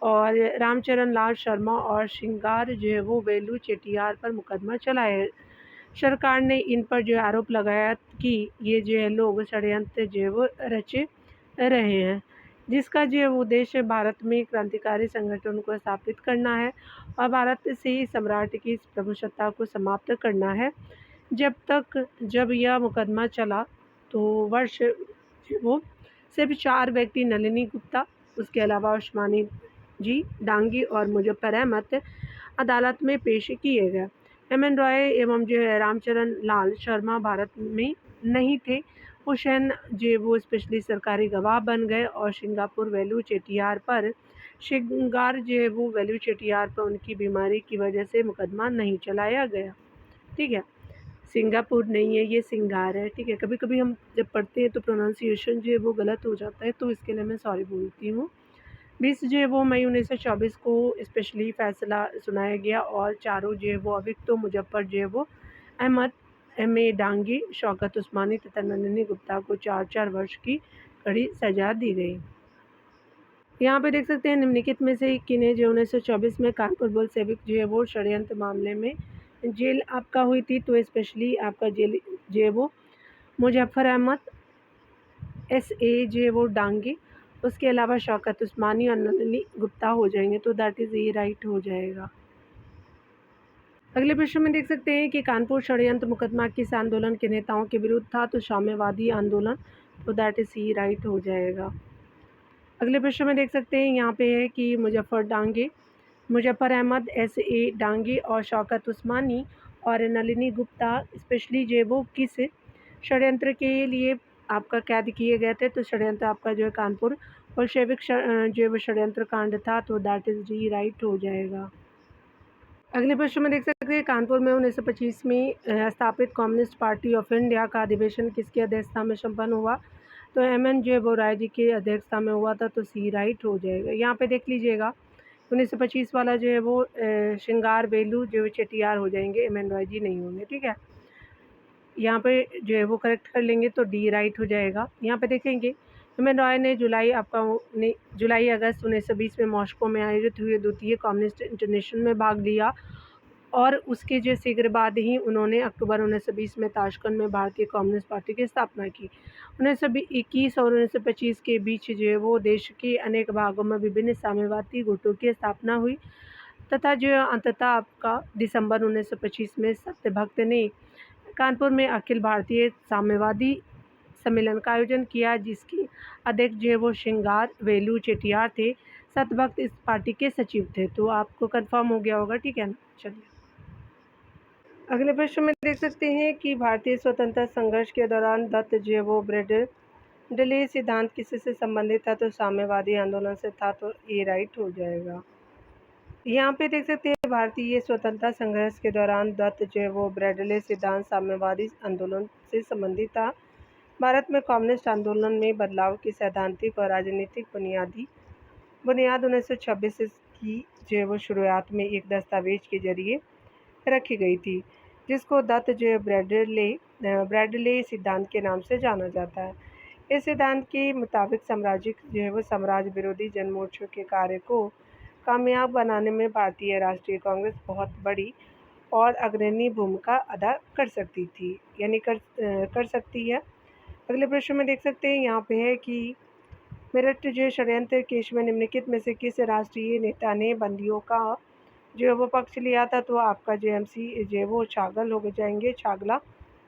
S1: और रामचरण लाल शर्मा और श्रृंगार जो है वो वेलू चेटियार पर मुकदमा चलाया। सरकार ने इन पर जो आरोप लगाया कि ये जो है लोग षड्यंत्र जो है वो रचे रहे हैं, जिसका जो है उद्देश्य भारत में क्रांतिकारी संगठन को स्थापित करना है और भारत से सम्राट की प्रभुसत्ता को समाप्त करना है। जब यह मुकदमा चला तो वर्ष वो सिर्फ 4 व्यक्ति नलिनी गुप्ता, उसके अलावा उस्मानी जी, डांगी और मुजफ्फर अहमद अदालत में पेश किए गए। MN रॉय एवं जो है रामचरण लाल शर्मा भारत में नहीं थे। हुसैन जो वो स्पेशली सरकारी गवाह बन गए और सिंगापुर वेलू चेटियार पर श्रृंगार जो है वो वेलू चेटियार पर उनकी बीमारी की वजह से मुकदमा नहीं चलाया गया। ठीक है, सिंगापुर नहीं है, ये सिंगार है, ठीक है। कभी कभी हम जब पढ़ते हैं तो प्रोनाउंसिएशन जो है वो गलत हो जाता है, तो इसके लिए मैं सॉरी बोलती हूँ। 20 जो है वो मई 1924 को स्पेशली फ़ैसला सुनाया गया और चारों जो है वो अविक्तो मुजफ्फर जो है वो अहमद M.A. डांगी, शौकत उस्मानी तथा नलिनी गुप्ता को 4-4 वर्ष की कड़ी सज़ा दी गई। यहाँ पे देख सकते हैं निम्नलिखित में से किन्हें जो 1924 में कानपुर बोल्शेविक जो है वो षड्यंत्र मामले में जेल आपका हुई थी, तो स्पेशली आपका जेल जो है वो मुजफ्फर अहमद, S.A. जो है वो डांगी, उसके अलावा शौकत उस्मानी और नलिनी गुप्ता हो जाएंगे, तो दैट इज़ ए राइट हो जाएगा। अगले प्रश्न में देख सकते हैं कि कानपुर षड्यंत्र मुकदमा किस आंदोलन के नेताओं के विरुद्ध था, तो साम्यवादी आंदोलन, तो दैट इज़ सी राइट हो जाएगा। अगले प्रश्न में देख सकते हैं यहाँ पे है कि मुजफ्फर अहमद, S.A. डांगी और शौकत उस्मानी और नलिनी गुप्ता स्पेशली जो वो किस षड्यंत्र के लिए आपका कैद किए गए थे, तो षड्यंत्र आपका जो है कानपुर बोल्शेविक जो है वो षड्यंत्र कांड था, तो दैट इज़ डी राइट हो जाएगा। अगले प्रश्न में देख सकते हैं कानपुर में 1925 में स्थापित कम्युनिस्ट पार्टी ऑफ इंडिया का अधिवेशन किसकी अध्यक्षता में संपन्न हुआ, तो M.N. जे बोराय जी की अध्यक्षता में हुआ था, तो सी राइट हो जाएगा। यहाँ पे देख लीजिएगा 1925 वाला जो है वो श्रृंगार वेलू जो चेटियार हो जाएंगे, M.N. रॉय जी नहीं होंगे, ठीक है। यहाँ पे जो है वो करेक्ट कर लेंगे तो डी राइट हो जाएगा। यहाँ पे देखेंगे M.N. रॉय ने जुलाई अगस्त 1920 में मॉस्को में आयोजित हुए द्वितीय कम्युनिस्ट इंटरनेशनल में भाग लिया और उसके जो शीघ्र बाद ही उन्होंने अक्टूबर 1920 में ताशकंद में भारतीय कम्युनिस्ट पार्टी की स्थापना की। 1921 और 1925 के बीच जो है वो देश के अनेक भागों में विभिन्न साम्यवादी गुटों की स्थापना हुई तथा जो अंततः आपका दिसंबर 1925 में सत्यभक्त ने कानपुर में अखिल भारतीय साम्यवादी सम्मेलन का आयोजन किया, जिसके अध्यक्ष जो है वो श्रृंगार वेलू चेटियार थे। सत्यभक्त इस पार्टी के सचिव थे, तो आपको कंफर्म हो गया होगा, ठीक है ना। चलिए अगले प्रश्न में देख सकते हैं कि भारतीय स्वतंत्रता संघर्ष के दौरान दत्त जो है वो ब्रेडले सिद्धांत किससे संबंधित था, तो साम्यवादी आंदोलन से था, तो ये राइट हो जाएगा। यहाँ पे देख सकते हैं भारतीय स्वतंत्रता संघर्ष के दौरान दत्त जो है वो ब्रेडले सिद्धांत साम्यवादी आंदोलन से संबंधित था। भारत में कम्युनिस्ट आंदोलन में बदलाव की सैद्धांतिक और राजनीतिक बुनियाद 1926 की जो है वो शुरुआत में एक दस्तावेज के जरिए रखी गई थी, जिसको दत्त जो है ब्रेडले सिद्धांत के नाम से जाना जाता है। इस सिद्धांत के मुताबिक साम्राज्य विरोधी जनमोर्चों के कार्य को कामयाब बनाने में भारतीय राष्ट्रीय कांग्रेस बहुत बड़ी और अग्रणी भूमिका अदा कर सकती थी, यानी कर सकती है। अगले प्रश्न में देख सकते हैं यहाँ पे है कि मेरठ जो षड्यंत्र केस में निम्नलिखित में से किस राष्ट्रीय नेता ने बंदियों का जो है वो पक्ष लिया था, तो आपका जो MC जो है वो छागल हो जाएंगे, छागला,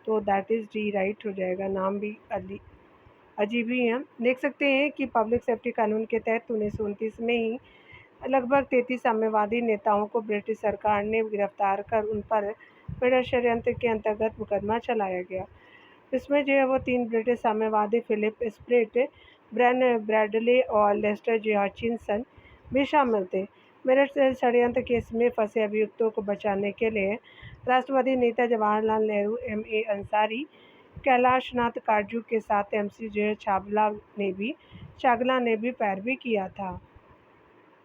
S1: तो दैट इज़ डी राइट हो जाएगा। नाम भी अजीब ही है। देख सकते हैं कि पब्लिक सेफ्टी कानून के तहत 1929 में ही लगभग 33 साम्यवादी नेताओं को ब्रिटिश सरकार ने गिरफ्तार कर उन पर मेरठ षड्यंत्र के अंतर्गत मुकदमा चलाया गया। इसमें जो है वो 3 ब्रिटिश साम्यवादी फिलिप स्प्रेट, ब्रेन ब्रैडले और लेस्टर जे हचिनसन भी शामिल थे। मेरठ षड्यंत्र केस में फंसे अभियुक्तों को बचाने के लिए राष्ट्रवादी नेता जवाहरलाल नेहरू, M.A. अंसारी, कैलाशनाथ काटजू के साथ MC जो है चागला ने भी पैरवी किया था।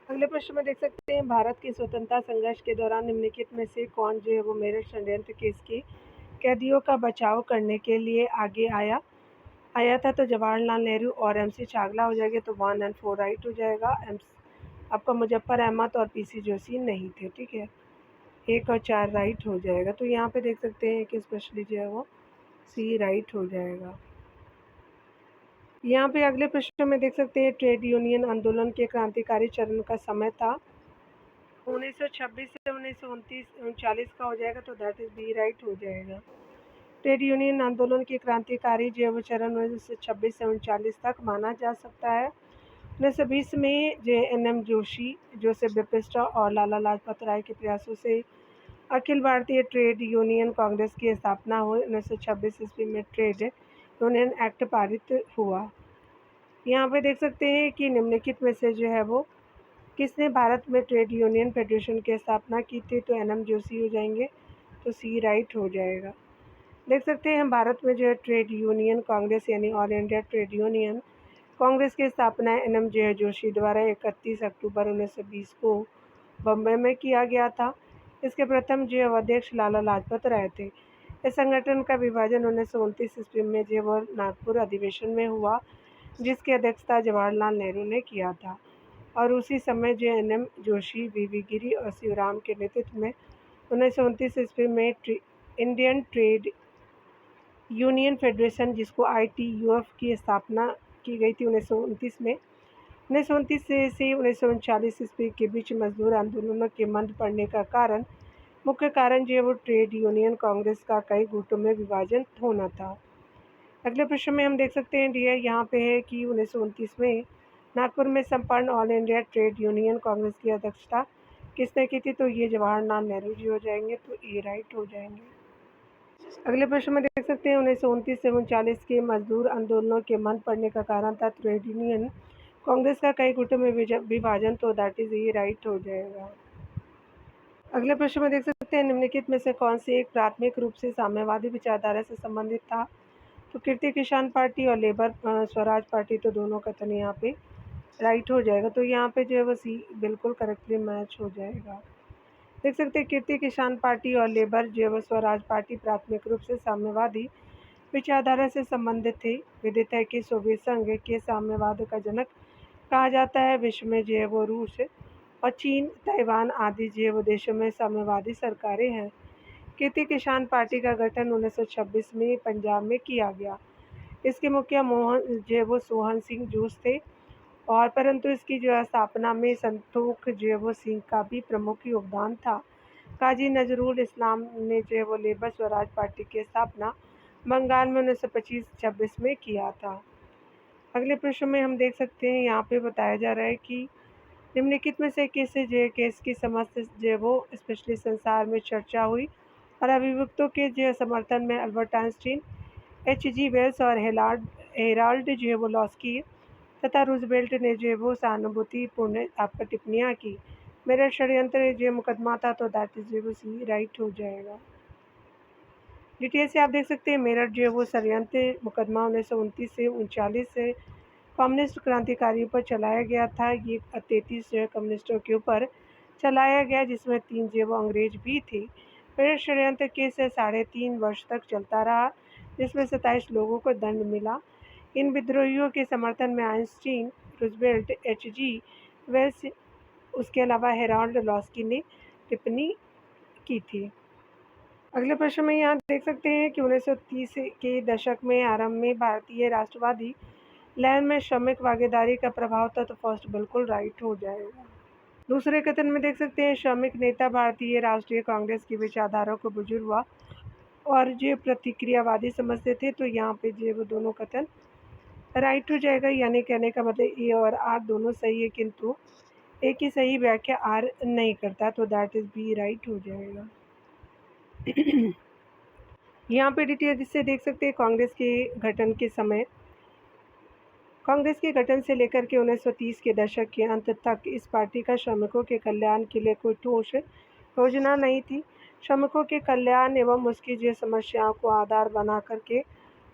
S1: अगले प्रश्न में देख सकते हैं भारत के स्वतंत्रता संघर्ष के दौरान निम्नलिखित में से कौन जो है वो मेरठ षड्यंत्र केस के कैदियों का बचाव करने के लिए आगे आया था, तो जवाहरलाल नेहरू और MC छागला हो जाएंगे, तो 1 और 4 राइट हो जाएगा। आपका मुजफ्फर अहमद और PC जोशी नहीं थे, ठीक है। 1 और 4 राइट हो जाएगा। तो यहाँ पे देख सकते हैं कि स्पेशली जो है वो C राइट हो जाएगा। यहाँ पे अगले प्रश्न में देख सकते हैं ट्रेड यूनियन आंदोलन के क्रांतिकारी चरण का समय था 1926 से 1939 का हो जाएगा, तो दैट इज बी राइट हो जाएगा। ट्रेड यूनियन आंदोलन के क्रांतिकारी जो वो चरण 1926 से 1939 तक माना जा सकता है। 1920 में JNM जोशी, जोसेफ डिपिस्टा और लाला लाजपत राय के प्रयासों से अखिल भारतीय ट्रेड यूनियन कांग्रेस की स्थापना हुई। 1926 ईस्वी में ट्रेड यूनियन एक्ट पारित हुआ। यहाँ पे देख सकते हैं कि निम्नलिखित में से जो है वो किसने भारत में ट्रेड यूनियन फेडरेशन की स्थापना की थी, तो NM जोशी हो जाएंगे, तो C राइट हो जाएगा। देख सकते हैं भारत में जो है ट्रेड यूनियन कांग्रेस यानी all India trade union Congress की स्थापना एन.एम. जोशी द्वारा 31 अक्टूबर 1920 को बम्बई में किया गया था। इसके प्रथम जो अध्यक्ष लाला लाजपत राय थे। इस संगठन का विभाजन 1929 ईस्वी में जो नागपुर अधिवेशन में हुआ, जिसकी अध्यक्षता जवाहरलाल नेहरू ने किया था। और उसी समय जो एन.एम. जोशी, वी.वी. गिरी और शिवराम के नेतृत्व में 1929 ईस्वी में इंडियन ट्रेड यूनियन फेडरेशन, जिसको ITUF की स्थापना की गई थी 1929 में। 1929 से 1939 ईस्वी के बीच मजदूर आंदोलनों के मंद पड़ने का मुख्य कारण जो है वो ट्रेड यूनियन कांग्रेस का कई गुटों में विभाजन होना था। अगले प्रश्न में हम देख सकते हैं डियर, यहाँ पे है कि 1929 में नागपुर में संपन्न all India trade union Congress की अध्यक्षता किसने की थी? तो ये जवाहरलाल नेहरू जी हो जाएंगे, तो ये राइट हो जाएंगे। अगले प्रश्न में देख सकते हैं 1929 से 1939 के मजदूर आंदोलनों के मंद पड़ने का कारण था ट्रेड यूनियन कांग्रेस का कई गुटों में विभाजन, तो दैट इज ये राइट हो जाएगा। अगले प्रश्न में देख सकते हैं निम्नलिखित में से कौन सी एक प्राथमिक रूप से साम्यवादी विचारधारा से संबंधित था? तो कीर्ति किसान पार्टी और लेबर स्वराज पार्टी, तो दोनों कथन यहाँ पे राइट हो जाएगा। तो यहाँ पे जो है वो सी बिल्कुल करेक्टली मैच हो जाएगा। देख सकते हैं कीर्ति किसान पार्टी और लेबर जो है स्वराज पार्टी प्राथमिक रूप से साम्यवादी विचारधारा से संबंधित थे। विदित है कि सोवियत संघ के साम्यवाद का जनक कहा जाता है। विश्व में जो है वो रूस और चीन, ताइवान आदि जो है वो देशों में साम्यवादी सरकारें हैं। कीर्ति किसान पार्टी का गठन 1926 में पंजाब में किया गया। इसके मुखिया मोहन जो है वो सोहन सिंह जूस थे, और परंतु इसकी जो है स्थापना में संतोख जो है वो सिंह का भी प्रमुख योगदान था। काजी नजरुल इस्लाम ने जो है वो लेबर स्वराज पार्टी की स्थापना बंगाल में 1925-26 में किया था। अगले प्रश्न में हम देख सकते हैं, यहाँ पे बताया जा रहा है कि निम्नलिखित में से किस जो केस की समस्त जो वो स्पेशली संसार में चर्चा हुई और अभियुक्तों के जो समर्थन में अल्बर्ट आइंस्टीन, H.G. वेल्स और हेराल्ड जो है वो लॉस्की तथा रूजवेल्ट ने जो है वो सहानुभूतिपूर्ण आपका टिप्पणियाँ की। मेरा षड्यंत्र जो मुकदमा था, तो दैट इज जो सी राइट हो जाएगा। डिटेल से आप देख सकते हैं मेरठ जो है वो षड्यंत्र मुकदमा 1929 से 1939 से कम्युनिस्ट क्रांतिकारियों पर चलाया गया था। ये 33 जो है कम्युनिस्टों के ऊपर चलाया गया, जिसमें 3 जो है वो अंग्रेज भी थे। मेरठ षड्यंत्र केस 3.5 वर्ष तक चलता रहा, जिसमें 27 लोगों को दंड मिला। इन विद्रोहियों के समर्थन में आइंस्टीन, रूजवेल्ट, H.G. वेल्स, उसके अलावा हेराल्ड लॉस्की ने टिप्पणी की थी। अगले प्रश्न में यहाँ देख सकते हैं कि 1930 के दशक में आरंभ में भारतीय राष्ट्रवादी लहर में श्रमिक भागीदारी का प्रभाव था, तो फर्स्ट बिल्कुल राइट हो जाएगा। दूसरे कथन में देख सकते हैं श्रमिक नेता भारतीय राष्ट्रीय कांग्रेस की विचारधारा को बुजुर्ग हुआ और जो प्रतिक्रियावादी समझते थे, तो यहाँ पे जो वो दोनों कथन राइट हो जाएगा। यानी कहने का मतलब ए और आर दोनों सही है, किंतु एक ही सही व्याख्या आर नहीं करता, तो दैट इज बी राइट हो जाएगा। यहाँ पे डिटेल से देख सकते हैं कांग्रेस के गठन के समय, कांग्रेस के गठन से लेकर के 1930 के दशक के अंत तक इस पार्टी का श्रमिकों के कल्याण के लिए कोई ठोस योजना नहीं थी। श्रमिकों के कल्याण एवं उसकी जो समस्याओं को आधार बना करके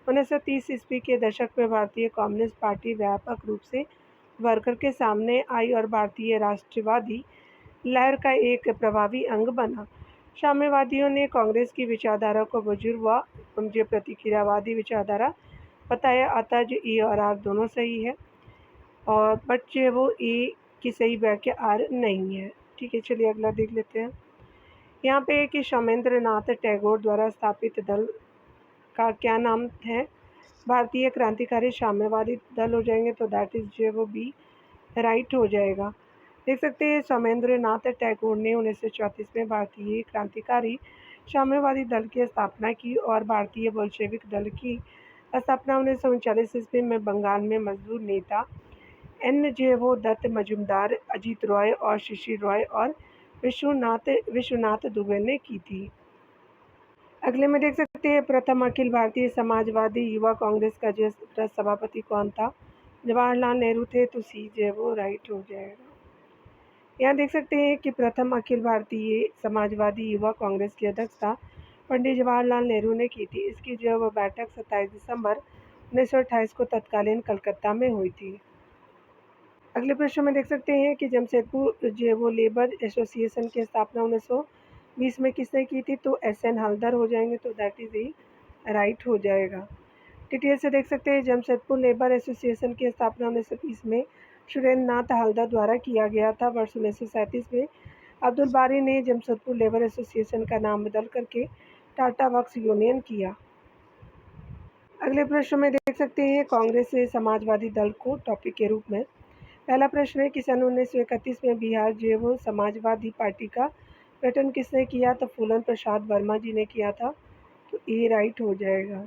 S1: 1930 ईस्वी के दशक में भारतीय कम्युनिस्ट पार्टी व्यापक रूप से वर्कर के सामने आई और भारतीय राष्ट्रवादी लहर का एक प्रभावी अंग बना। साम्यवादियों ने कांग्रेस की विचारधारा को बुजुर्ग हुआ उनके प्रतिक्रियावादी विचारधारा बताया। आता जो ए और आर दोनों सही है, और बट जो वो ए की सही व्याख्या आर नहीं है। ठीक है, चलिए अगला देख लेते हैं। यहाँ पे है कि सोमेंद्र नाथ टैगोर द्वारा स्थापित दल का क्या नाम है? भारतीय क्रांतिकारी साम्यवादी दल हो जाएंगे, तो दैट इज जो वो बी राइट हो जाएगा। देख सकते हैं सोमेंद्र नाथ टैगोर ने 1934 में भारतीय क्रांतिकारी साम्यवादी दल की स्थापना की और भारतीय बोल्शेविक दल की स्थापना 1939 ईस्वी में बंगाल में मजदूर नेता एन जे वो दत्त मजुमदार, अजीत रॉय और शिशिर रॉय और विश्वनाथ दुबे ने की थी। अगले में देख सकते हैं प्रथम अखिल भारतीय समाजवादी युवा कांग्रेस का जो सभापति कौन था? जवाहरलाल नेहरू थे, तो सी जो वो राइट हो जाएगा। यहाँ देख सकते हैं कि प्रथम अखिल भारतीय समाजवादी युवा कांग्रेस की अध्यक्षता पंडित जवाहरलाल नेहरू ने की थी। इसकी जो है वो बैठक 27 दिसंबर 1928 को तत्कालीन कलकत्ता में हुई थी। अगले प्रश्न में देख सकते हैं कि जमशेदपुर जो है वो लेबर एसोसिएशन की स्थापना 1920 में किसने की थी, तो एस.एन. हलदर हो जाएंगे, तो दैट इज ही राइट हो जाएगा। डिटेल से देख सकते हैं जमशेदपुर लेबर एसोसिएशन की स्थापना 1920 में सुरेंद्र नाथ हलदर द्वारा किया गया था। वर्ष 1937 में अब्दुल बारी ने जमशेदपुर लेबर एसोसिएशन का नाम बदल करके टाटा वर्क्स यूनियन किया। अगले प्रश्न में देख सकते हैं कांग्रेस से समाजवादी दल को टॉपिक के रूप में। पहला प्रश्न है कि सन 1931 में बिहार जो है वो समाजवादी पार्टी का गठन किसने किया, तो फूलन प्रसाद वर्मा जी ने किया था, तो ए राइट हो जाएगा।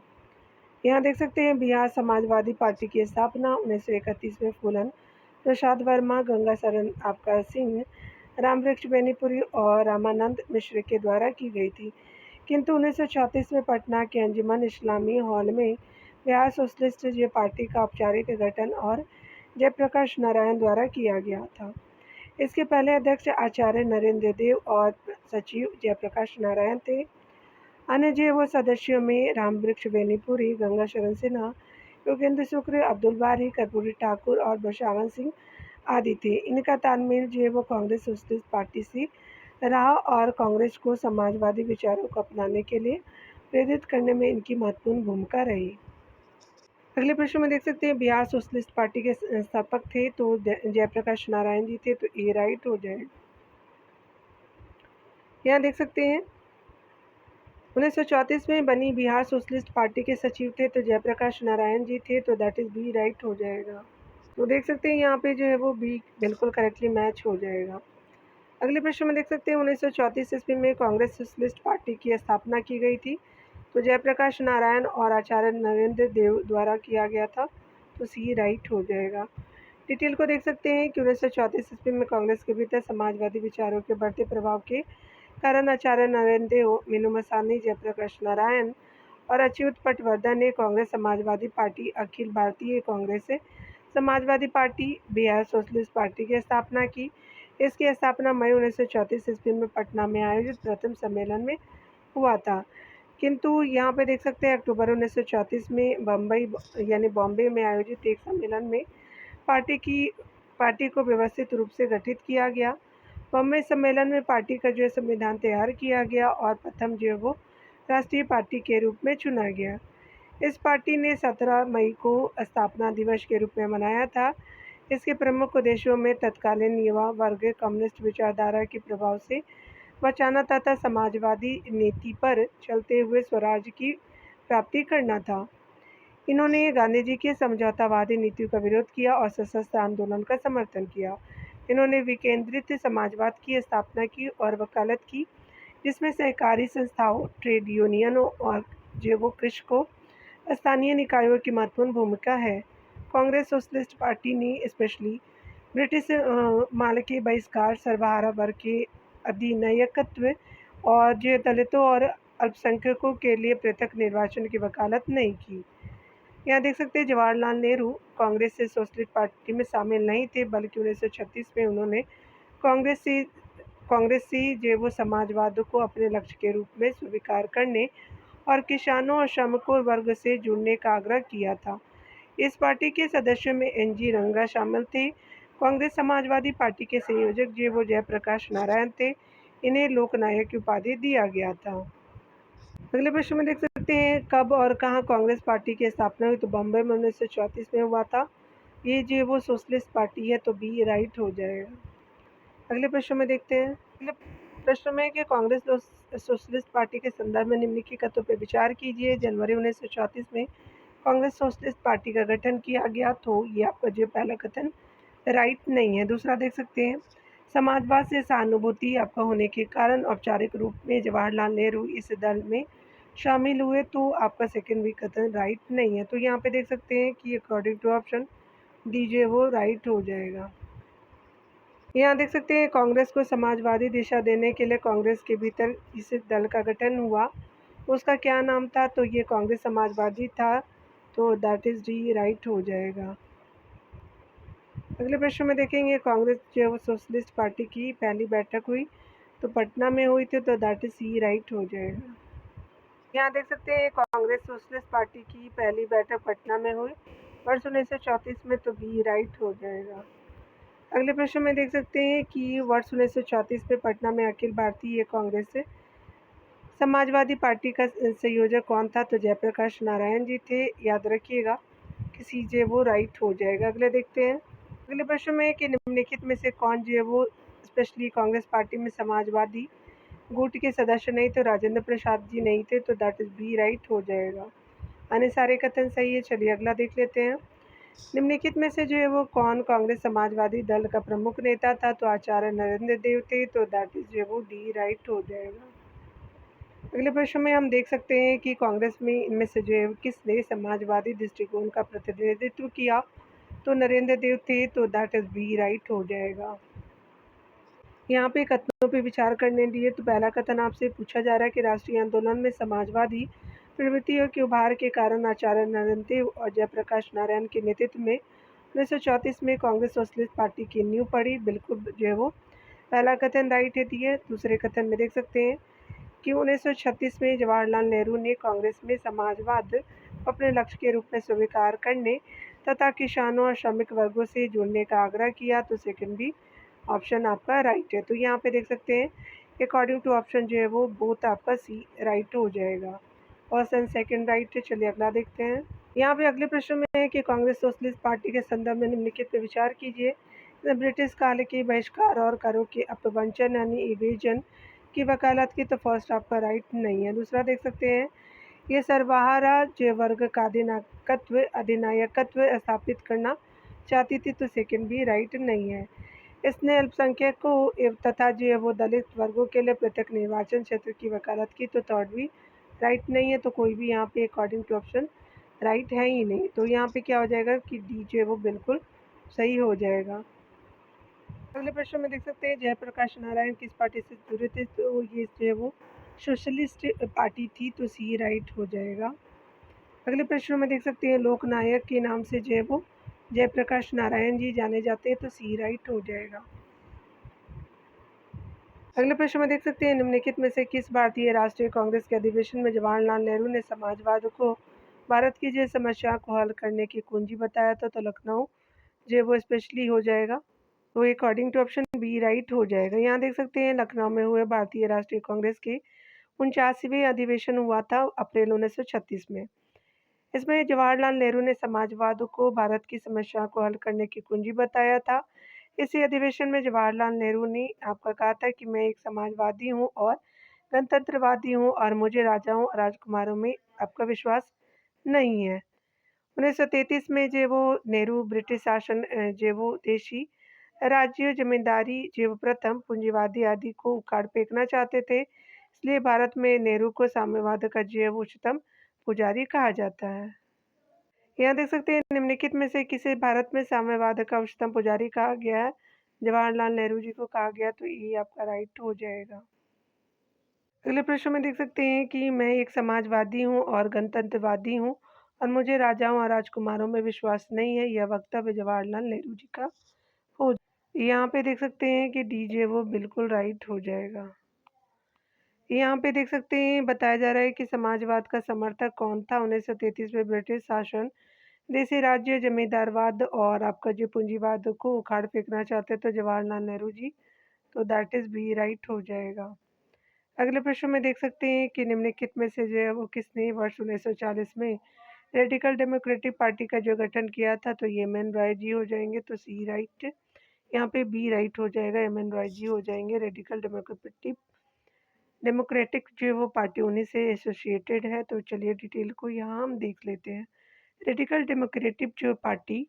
S1: यहाँ देख सकते हैं बिहार समाजवादी पार्टी की स्थापना 1931 में फूलन प्रसाद वर्मा, गंगा शरण आपका सिंह, रामवृक्ष बेनीपुरी और रामानंद मिश्र के द्वारा की गई थी। किंतु 1934 में पटना के अंजुमन इस्लामी हॉल में बिहार सोशलिस्ट ये पार्टी का औपचारिक गठन और जयप्रकाश नारायण द्वारा किया गया था। इसके पहले अध्यक्ष आचार्य नरेंद्र देव और सचिव जयप्रकाश नारायण थे। अन्य जो वो सदस्यों में रामवृक्ष बेनीपुरी, गंगा शरण सिन्हा, योगेंद्र शुक्र, अब्दुल बारी, कर्पूरी ठाकुर और बसावन सिंह आदि थे। इनका तालमेल जो है वो कांग्रेस सोशलिस्ट पार्टी से रहा और कांग्रेस को समाजवादी विचारों को अपनाने के लिए प्रेरित करने में इनकी महत्वपूर्ण भूमिका रही। अगले प्रश्न में देख सकते हैं बिहार सोशलिस्ट पार्टी के संस्थापक थे, तो जयप्रकाश नारायण जी थे, तो ए राइट हो जाएगा। यहाँ देख सकते हैं 1934 में बनी बिहार सोशलिस्ट पार्टी के सचिव थे, तो जयप्रकाश नारायण जी थे, तो दैट इज बी राइट हो जाएगा। तो देख सकते हैं यहाँ पे जो है वो बी बिल्कुल करेक्टली मैच हो जाएगा। अगले प्रश्न में देख सकते हैं 1934 ईस्वी में कांग्रेस सोशलिस्ट पार्टी की स्थापना की गई थी, तो जयप्रकाश नारायण और आचार्य नरेंद्र देव द्वारा किया गया था, तो सी राइट हो जाएगा। डिटेल को देख सकते हैं कि 1934 ईस्वी में कांग्रेस के भीतर समाजवादी विचारों के बढ़ते प्रभाव के कारण आचार्य नरेंद्र देव, मीनू मसानी, जयप्रकाश नारायण और अच्युत पटवर्धन ने Congress Samajwadi party Akhil Bharatiya Congress Samajwadi party Bihar socialist party की स्थापना की। इसकी स्थापना मई 1934 ईस्वी में पटना में आयोजित प्रथम सम्मेलन में हुआ था। किंतु यहाँ पे देख सकते हैं अक्टूबर 1934 में बम्बई यानी बॉम्बे में आयोजित एक सम्मेलन में पार्टी को व्यवस्थित रूप से गठित किया गया। बम्बई सम्मेलन में पार्टी का जो है संविधान तैयार किया गया और प्रथम जो है वो राष्ट्रीय पार्टी के रूप में चुना गया। इस पार्टी ने 17 मई को स्थापना दिवस के रूप में मनाया था। इसके प्रमुख उद्देश्यों में तत्कालीन युवा वर्ग कम्युनिस्ट विचारधारा के प्रभाव से बचाना तथा समाजवादी नीति पर चलते हुए स्वराज की प्राप्ति करना था। इन्होंने गांधी जी की समझौतावादी नीतियों का विरोध किया और सशस्त्र आंदोलन का समर्थन किया। इन्होंने विकेंद्रित समाजवाद की स्थापना की और वकालत की, जिसमें सहकारी संस्थाओं, ट्रेड यूनियनों और जो वो कृषकों, स्थानीय निकायों की महत्वपूर्ण भूमिका है। कांग्रेस सोशलिस्ट पार्टी ने स्पेशली ब्रिटिश माल के बहिष्कार, सर्वहारा वर्ग के अधिनायकत्व और जो दलितों और अल्पसंख्यकों के लिए पृथक निर्वाचन की वकालत नहीं की। यहाँ देख सकते हैं जवाहरलाल नेहरू कांग्रेस से सोशलिस्ट पार्टी में शामिल नहीं थे, बल्कि 1936 में उन्होंने कांग्रेस से जो वो समाजवाद को अपने लक्ष्य के रूप में स्वीकार करने और किसानों और श्रमिकों वर्ग से जुड़ने का आग्रह किया था। इस पार्टी के सदस्यों में एन.जी. रंगा शामिल थे। कांग्रेस समाजवादी पार्टी के संयोजक जो वो जयप्रकाश नारायण थे। इन्हें लोकनायक की उपाधि दिया गया था। अगले प्रश्न में देख सकते हैं कब और कहाँ कांग्रेस पार्टी की स्थापना हुई, तो बम्बई में 1934 में हुआ था। ये जो वो सोशलिस्ट पार्टी है, तो बी राइट हो जाएगा। अगले प्रश्न में देखते हैं। अगले प्रश्न में कि कांग्रेस सोशलिस्ट पार्टी के संदर्भ में निम्नलिखित कथनों पर विचार कीजिए। जनवरी 1934 में कांग्रेस सोशलिस्ट पार्टी का गठन किया गया, तो ये आपका जो पहला कथन राइट नहीं है। दूसरा देख सकते हैं समाजवाद से सहानुभूति आपका होने के कारण औपचारिक रूप में जवाहरलाल नेहरू इस दल में शामिल हुए, तो आपका सेकंड भी कथन राइट नहीं है। तो यहाँ पे देख सकते हैं कि अकॉर्डिंग टू ऑप्शन डी जे वो राइट हो जाएगा। यहाँ देख सकते हैं कांग्रेस को समाजवादी दिशा देने के लिए कांग्रेस के भीतर इस दल का गठन हुआ, उसका क्या नाम था, तो ये कांग्रेस समाजवादी था, तो दैट इज डी राइट हो जाएगा। अगले प्रश्न में देखेंगे कांग्रेस जो है सोशलिस्ट पार्टी की पहली बैठक हुई, तो पटना में हुई थी, तो दैट इज सी राइट हो जाएगा। यहाँ देख सकते हैं कांग्रेस सोशलिस्ट पार्टी की पहली बैठक पटना में हुई वर्ष 1934 में, तो बी राइट हो जाएगा। अगले प्रश्न में देख सकते हैं कि वर्ष 1934 में पटना में अखिल भारतीय कांग्रेस से समाजवादी पार्टी का संयोजक कौन था? तो जयप्रकाश नारायण जी थे। याद रखिएगा कि सीजे वो राइट हो जाएगा। अगले देखते हैं। अगले प्रश्न में कि निम्नलिखित में से कौन जो है वो स्पेशली कांग्रेस पार्टी में समाजवादी गुट के सदस्य नहीं? तो राजेंद्र प्रसाद जी नहीं थे, तो दैट इज बी राइट हो जाएगा। अन्य सारे कथन सही है। चलिए अगला देख लेते हैं। निम्नलिखित में से जो है वो कौन कांग्रेस समाजवादी दल का प्रमुख नेता था? तो आचार्य नरेंद्र देव थे, तो दैट इज जो है वो डी राइट हो जाएगा। अगले प्रश्न में हम देख सकते हैं कि कांग्रेस में इनमें से जो है किसने समाजवादी दृष्टिकोण का प्रतिनिधित्व किया? तो नरेंद्र देव थे, तो दैट इज बी राइट हो जाएगा। यहाँ पे कथनों पे विचार करने लिए तो पहला कथन आपसे पूछा जा रहा है कि राष्ट्रीय आंदोलन में समाजवादी प्रवृत्तियों के उभार के कारण आचार्य नरेंद्र देव और जयप्रकाश नारायण के नेतृत्व में 1934 में कांग्रेस सोशलिस्ट पार्टी की नींव पड़ी। बिल्कुल जो है वो पहला कथन राइट है दिए। दूसरे कथन में देख सकते हैं कि 1936 में जवाहरलाल नेहरू ने कांग्रेस में समाजवाद अपने लक्ष्य के रूप में स्वीकार करने तथा किसानों और श्रमिक वर्गों से जुड़ने का आग्रह किया। तो सेकंड भी ऑप्शन आपका राइट है। तो यहाँ पे देख सकते हैं अकॉर्डिंग टू ऑप्शन जो है वो बोथ आपका सी राइट हो जाएगा। फर्स्ट एंड सेकंड राइट है। चलिए अगला देखते हैं। यहाँ पे अगले प्रश्न में है कि कांग्रेस सोशलिस्ट पार्टी के संदर्भ में निम्नलिखित पे विचार कीजिए। ब्रिटिश काल के बहिष्कार और करों के अपवंचन यानी इवेजन की वकालत की, तो फर्स्ट आपका राइट नहीं है। दूसरा देख सकते हैं ये सर्वहारा जो वर्ग का अधिनायकत्व स्थापित करना चाहती थी, तो सेकंड भी राइट नहीं है। इसने अल्पसंख्यकों तथा जो है वो दलित वर्गों के लिए पृथक निर्वाचन क्षेत्र की वकालत की, तो थर्ड भी राइट नहीं है। तो कोई भी यहाँ पे अकॉर्डिंग टू ऑप्शन राइट है ही नहीं। तो यहाँ पे क्या हो जाएगा कि डी जो है वो बिल्कुल सही हो जाएगा। अगले प्रश्न में देख सकते हैं जयप्रकाश नारायण किस पार्टी से जुड़े थे? तो ये जो है वो सोशलिस्ट पार्टी थी, तो सी राइट हो जाएगा। अगले प्रश्न में देख सकते हैं लोकनायक के नाम से जो है वो जयप्रकाश नारायण जी जाने जाते हैं, तो सी राइट हो जाएगा। अगले प्रश्न में देख सकते हैं निम्नलिखित में से किस भारतीय राष्ट्रीय कांग्रेस के अधिवेशन में जवाहरलाल नेहरू ने समाजवाद को भारत की जो समस्या को हल करने की कुंजी बताया था? तो लखनऊ जो वो स्पेशली हो जाएगा। तो according to option B right हो जाएगा। यहाँ देख सकते हैं लखनऊ में हुए भारतीय राष्ट्रीय कांग्रेस के 49वें अधिवेशन हुआ था अप्रैल 1936 में। इसमें जवाहरलाल नेहरू ने समाजवाद को भारत की समस्या को हल करने की कुंजी बताया था। इसी अधिवेशन में जवाहरलाल नेहरू ने आपका कहा था कि मैं एक समाजवादी हूँ और गणतंत्रवादी हूँ और मुझे राजाओं और राजकुमारों में आपका विश्वास नहीं है। 1933 में जो वो नेहरू ब्रिटिश शासन जो वो देशी राज्य जमींदारी जो प्रथम पूंजीवादी आदि को उखाड़ फेंकना चाहते थे। इसलिए भारत में नेहरू को साम्यवाद का जो है वो उच्चतम पुजारी कहा जाता है। यहाँ देख सकते हैं निम्नलिखित में से किसे भारत में साम्यवाद का उच्चतम पुजारी कहा गया है? जवाहरलाल नेहरू जी को कहा गया, तो ये आपका राइट हो जाएगा। अगले प्रश्न में देख सकते हैं कि मैं एक समाजवादी हूँ और गणतंत्रवादी हूँ और मुझे राजाओं और राजकुमारों में विश्वास नहीं है। यह वक्तव्य जवाहरलाल नेहरू जी का हो। यहाँ पे देख सकते हैं कि डीजे वो बिल्कुल राइट हो जाएगा। यहाँ पे देख सकते हैं बताया जा रहा है कि समाजवाद का समर्थक कौन था? 1933 में ब्रिटिश शासन देसी राज्य जमींदारवाद और आपका जो पूंजीवाद को उखाड़ फेंकना चाहते थे जवाहरलाल नेहरू जी, तो दैट इज बी राइट हो जाएगा। अगले प्रश्न में देख सकते हैं कि निम्नलिखित में से जो है वो किसने वर्ष 1940 में रेडिकल डेमोक्रेटिक पार्टी का जो गठन किया था? तो ये एम एन रॉय जी हो जाएंगे, तो सी राइट। यहाँ पे बी राइट हो जाएगा, एम एन रॉय जी हो जाएंगे। रेडिकल डेमोक्रेटिक जो वो पार्टी उन्हीं से एसोसिएटेड है। तो चलिए डिटेल को यहाँ हम देख लेते हैं। रेडिकल डेमोक्रेटिक जो पार्टी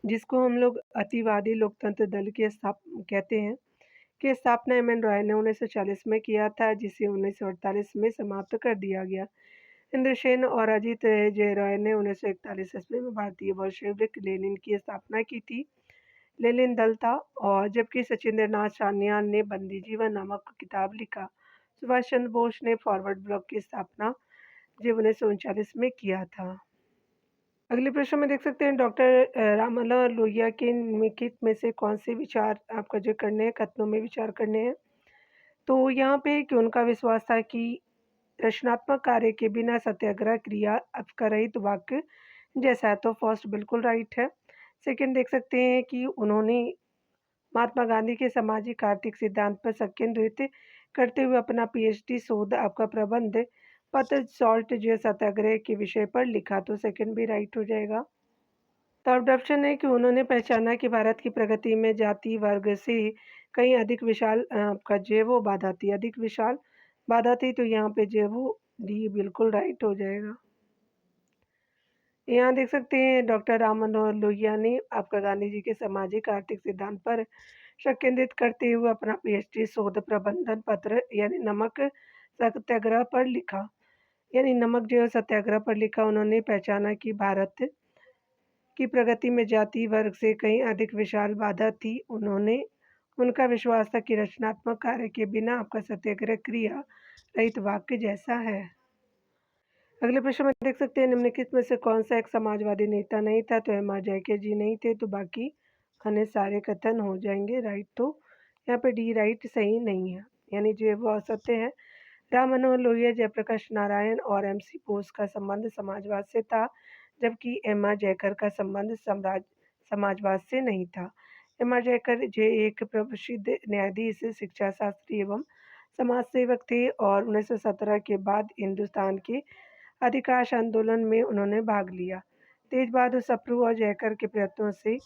S1: जिसको हम लोग अतिवादी लोकतंत्र दल की कहते हैं की स्थापना एम एन रॉय ने 1940 में किया था, जिसे 1948 में समाप्त कर दिया गया। इंद्रसेन और अजित जय रॉय ने 1941 ईस्वी में भारतीय बोल्शेविक लेनिन की स्थापना की थी। लेनिन दल था। और जबकि सचिंद्र नाथ सान्याल ने बंदी जीवन नामक किताब लिखा। सुभाष चंद्र बोस ने फॉरवर्ड ब्लॉक की स्थापना जब 1939 में किया था। अगले प्रश्न में देख सकते हैं डॉक्टर रामलला लोहिया के निम्नलिखित में से कौन से विचार आपका जो करने हैं, कथनों में विचार करने हैं? तो यहाँ पे कि उनका विश्वास था कि रचनात्मक कार्य के बिना सत्याग्रह क्रिया आपका रहित वाक्य जैसा है, तो फर्स्ट बिल्कुल राइट है। सेकंड देख सकते हैं कि उन्होंने महात्मा गांधी के सामाजिक आर्थिक सिद्धांत पर संकेंद्रित करते हुए अपना पीएचडी शोध आपका प्रबंध पत्र सॉल्ट जो सत्याग्रह के विषय पर लिखा, तो सेकंड भी राइट हो जाएगा। थर्ड ऑप्शन है कि उन्होंने पहचाना कि भारत की प्रगति में जाति वर्ग से कहीं अधिक विशाल आपका जो है वो बाधा थी, अधिक विशाल बाधा थी, तो यहाँ पे जो है वो डी बिल्कुल राइट हो जाएगा। यहाँ देख सकते हैं डॉक्टर राम मनोहर लोहिया ने आपका गांधी जी के सामाजिक आर्थिक सिद्धांत पर संकेंद्रित करते हुए अपना पीएचडी शोध प्रबंधन पत्र यानी नमक सत्याग्रह पर लिखा, यानी नमक जो है सत्याग्रह पर लिखा। उन्होंने पहचाना कि भारत की प्रगति में जाति वर्ग से कहीं अधिक विशाल बाधा थी। उनका विश्वास था कि रचनात्मक कार्य के बिना आपका सत्याग्रह क्रिया रहित वाक्य जैसा है। अगले प्रश्न में देख सकते हैं निम्नलिखित में से कौन सा एक समाजवादी नेता नहीं था, तो एम आर जयकर जी नहीं थे, तो बाकी अन्य सारे कथन हो जाएंगे राइट। तो यहाँ पे डी राइट सही नहीं है, यानी जो वो असत्य है। राम मनोहर लोहिया जयप्रकाश नारायण और एमसी बोस का संबंध समाजवाद से था, जबकि एम आर जयकर का संबंध समाजवाद से नहीं था। एम आर जयकर जो एक प्रसिद्ध न्यायाधीश, शिक्षा शास्त्री एवं समाज सेवक थे और 1917 के बाद हिंदुस्तान के अधिकांश आंदोलन में उन्होंने भाग लिया। तेज बहादुर सप्रू और जयकर के प्रयत्नों से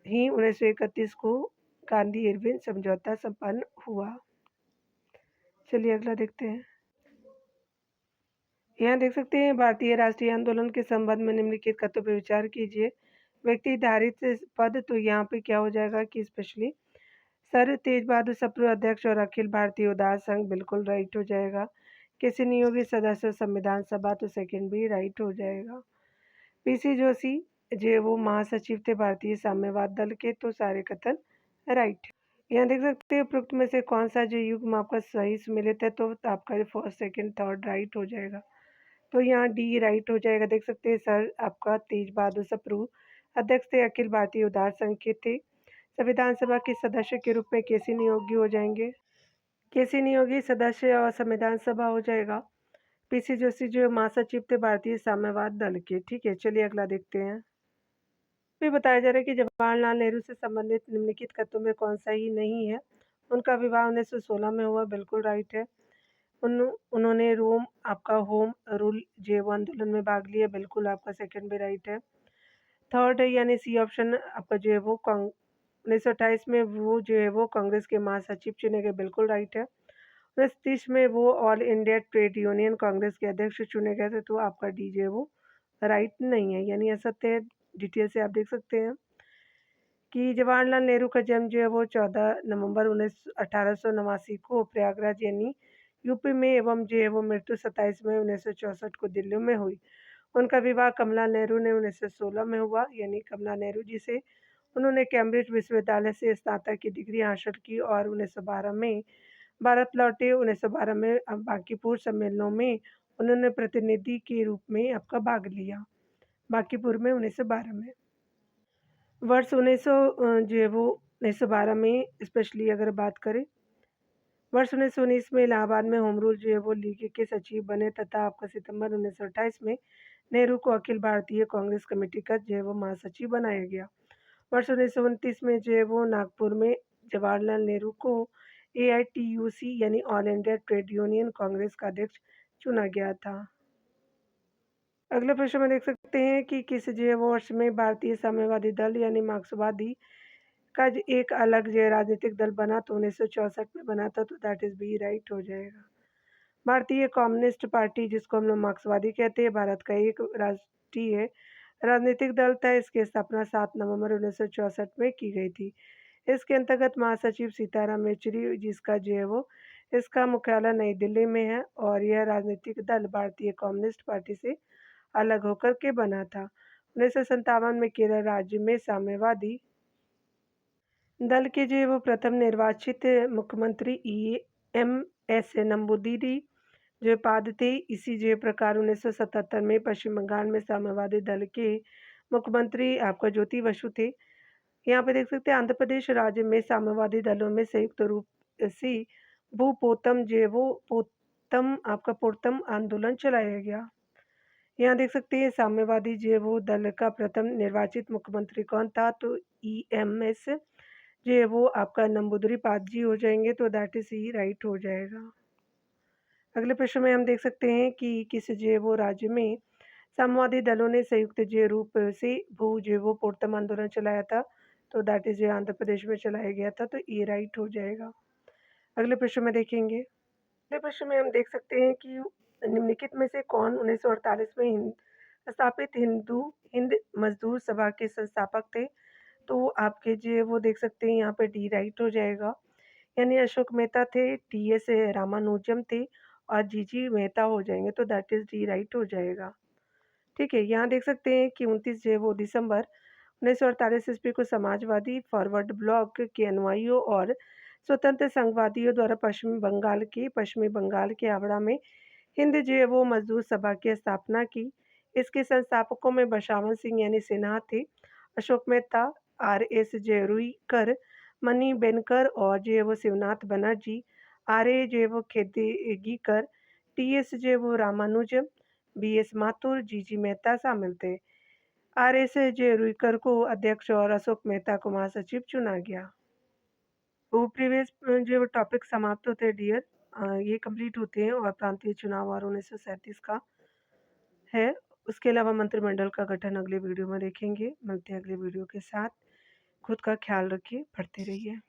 S1: ही 1931 को गांधी इरविन समझौता संपन्न हुआ। चलिए अगला देखते हैं। यहाँ देख सकते हैं भारतीय राष्ट्रीय आंदोलन के संबंध में निम्नलिखित कथनों पर विचार कीजिए। व्यक्ति धारित पद, तो यहाँ पे क्या हो जाएगा कि स्पेशली सर तेज बहादुर सप्रू अध्यक्ष और अखिल भारतीय उदार संघ बिल्कुल राइट हो जाएगा। किसी नियोगी सदस्य संविधान सभा, तो सेकंड भी राइट हो जाएगा। पीसी जोशी जो वो महासचिव थे भारतीय साम्यवाद दल के, तो सारे कथन राइट। यहाँ देख सकते हैं उपरोक्त में से कौन सा जो युग्म आपका सही सम्मिलित है, तो आपका फर्स्ट सेकंड थर्ड राइट हो जाएगा। तो यहाँ डी राइट हो जाएगा। देख सकते हैं सर आपका तेज बहादुर सप्रू अध्यक्ष थे, अखिल भारतीय उदार संघ के थे। संविधान सभा के सदस्य के रूप में केसी नियोगी हो जाएंगे, केसी नियोगी सदस्य और संविधान सभा हो जाएगा। पीसी जोशी जो महासचिव थे भारतीय साम्यवाद दल के। ठीक है, चलिए अगला देखते हैं। फिर बताया जा रहा है कि जवाहरलाल नेहरू से संबंधित निम्नलिखित कथनों में कौन सा ही नहीं है। उनका विवाह 1916 में हुआ, बिल्कुल राइट है। उन्होंने होम रूल जो आंदोलन में भाग लिया, बिल्कुल आपका सेकंड भी राइट है। थर्ड है यानी सी ऑप्शन आपका जो है वो 1928 में वो जो है वो कांग्रेस के महासचिव चुने गए, बिल्कुल राइट है। 1930 में वो all India trade union Congress के अध्यक्ष चुने गए थे, तो आपका डी जो है वो राइट नहीं है, यानी असत्य है। डिटेल से आप देख सकते हैं कि जवाहरलाल नेहरू का जन्म जो है वो 14 नवंबर 1889 को प्रयागराज यानी यूपी में, एवं जो है वो मृत्यु 27 मई 1964 को दिल्ली में हुई। उनका विवाह कमला नेहरू ने 1916 में हुआ, यानी कमला नेहरू जी से उन्होंने कैम्ब्रिज विश्वविद्यालय से स्नातक की डिग्री हासिल की और 1912 में भारत लौटे। 1912 में बांकीपुर सम्मेलनों में उन्होंने प्रतिनिधि के रूप में आपका भाग लिया, बांकीपुर में 1912 में। वर्ष 1900 जो है वो 1912 में स्पेशली अगर बात करें, वर्ष 1919 में इलाहाबाद में होम रूल जो है वो लीग के सचिव बने तथा आपका सितंबर 1928 में नेहरू को अखिल भारतीय कांग्रेस कमेटी का जो है वो महासचिव बनाया गया। वर्ष 1929 में जो है वो नागपुर में जवाहरलाल नेहरू को AITUC यानी all India trade union Congress का अध्यक्ष चुना गया था। अगले प्रश्न में देख सकते हैं कि किस जो है वर्ष में भारतीय साम्यवादी दल यानी मार्क्सवादी का एक अलग जो राजनीतिक दल बना, तो 1964 में बना था, तो दैट इज बी राइट हो जाएगा। भारतीय कम्युनिस्ट पार्टी जिसको हम लोग मार्क्सवादी कहते हैं, भारत का एक राष्ट्रीय राजनीतिक दल था। इसकी स्थापना 7 नवंबर 1964 में की गई थी। इसके अंतर्गत महासचिव सीताराम येचुरी जिसका जो है वो इसका मुख्यालय नई दिल्ली में है, और यह राजनीतिक दल भारतीय कम्युनिस्ट पार्टी से अलग होकर के बना था। 1957 में केरल राज्य में साम्यवादी दल के जो है वो प्रथम निर्वाचित मुख्यमंत्री EMS नंबूदिरी जो पद थे। इसी जो प्रकार 1977 में पश्चिम बंगाल में साम्यवादी दल के मुख्यमंत्री आपका ज्योति बसु थे। यहाँ पे देख सकते हैं आंध्र प्रदेश राज्य में साम्यवादी दलों में संयुक्त रूप से भूपोतम जो वो पूर्णतम आंदोलन चलाया गया। यहाँ देख सकते हैं साम्यवादी जो है वो दल का प्रथम निर्वाचित मुख्यमंत्री कौन था, तो ईएमएस जो है वो आपका नंबूदरी पाद जी हो जाएंगे, तो दैट इज ई राइट हो जाएगा। अगले प्रश्न में हम देख सकते हैं कि किस जो है वो राज्य में साम्यवादी दलों ने संयुक्त जो रूप से भू जो वो पूर्णतम आंदोलन चलाया था, तो दैट इज आंध्र प्रदेश में चलाया गया था, तो ये राइट हो जाएगा। अगले प्रश्न में देखेंगे, अगले प्रश्न में हम देख सकते हैं कि निम्नलिखित में से कौन 1948 में स्थापित हिंद मजदूर सभा के संस्थापक थे, तो आपके जो है वो देख सकते हैं यहाँ पे डी राइट हो जाएगा। यानी अशोक मेहता थे, टी एस रामानुजम थे और जीजी मेहता हो जाएंगे, तो दैट इज डी राइट हो जाएगा। ठीक है, यहाँ देख सकते हैं कि 29 जो है वो दिसंबर 1948 ईस्वी को समाजवादी फॉरवर्ड ब्लॉक के अनुयायियों और स्वतंत्र संघवादियों द्वारा पश्चिमी बंगाल के हावड़ा में हिंद जो है वो मजदूर सभा की स्थापना की। इसके संस्थापकों में बशावन सिंह यानी सिन्हा थे, अशोक मेहता, आर एस जयरुईकर, मनी बेनकर और जो है वो शिवनाथ बनर्जी, आर ए जो है वो खेदीकर, टी एस जो है वो रामानुजम, बी एस माथुर, जी जी मेहता शामिल थे। आर एस जयरुईकर को अध्यक्ष और अशोक मेहता को महासचिव चुना गया। तो प्रीवियस जो टॉपिक समाप्त होते हैं डियर, ये कंप्लीट होते हैं और प्रांतीय चुनाव और 1937 का है। उसके अलावा मंत्रिमंडल का गठन अगले वीडियो में देखेंगे। मिलते हैं अगले वीडियो के साथ। खुद का ख्याल रखिए, पढ़ते रहिए।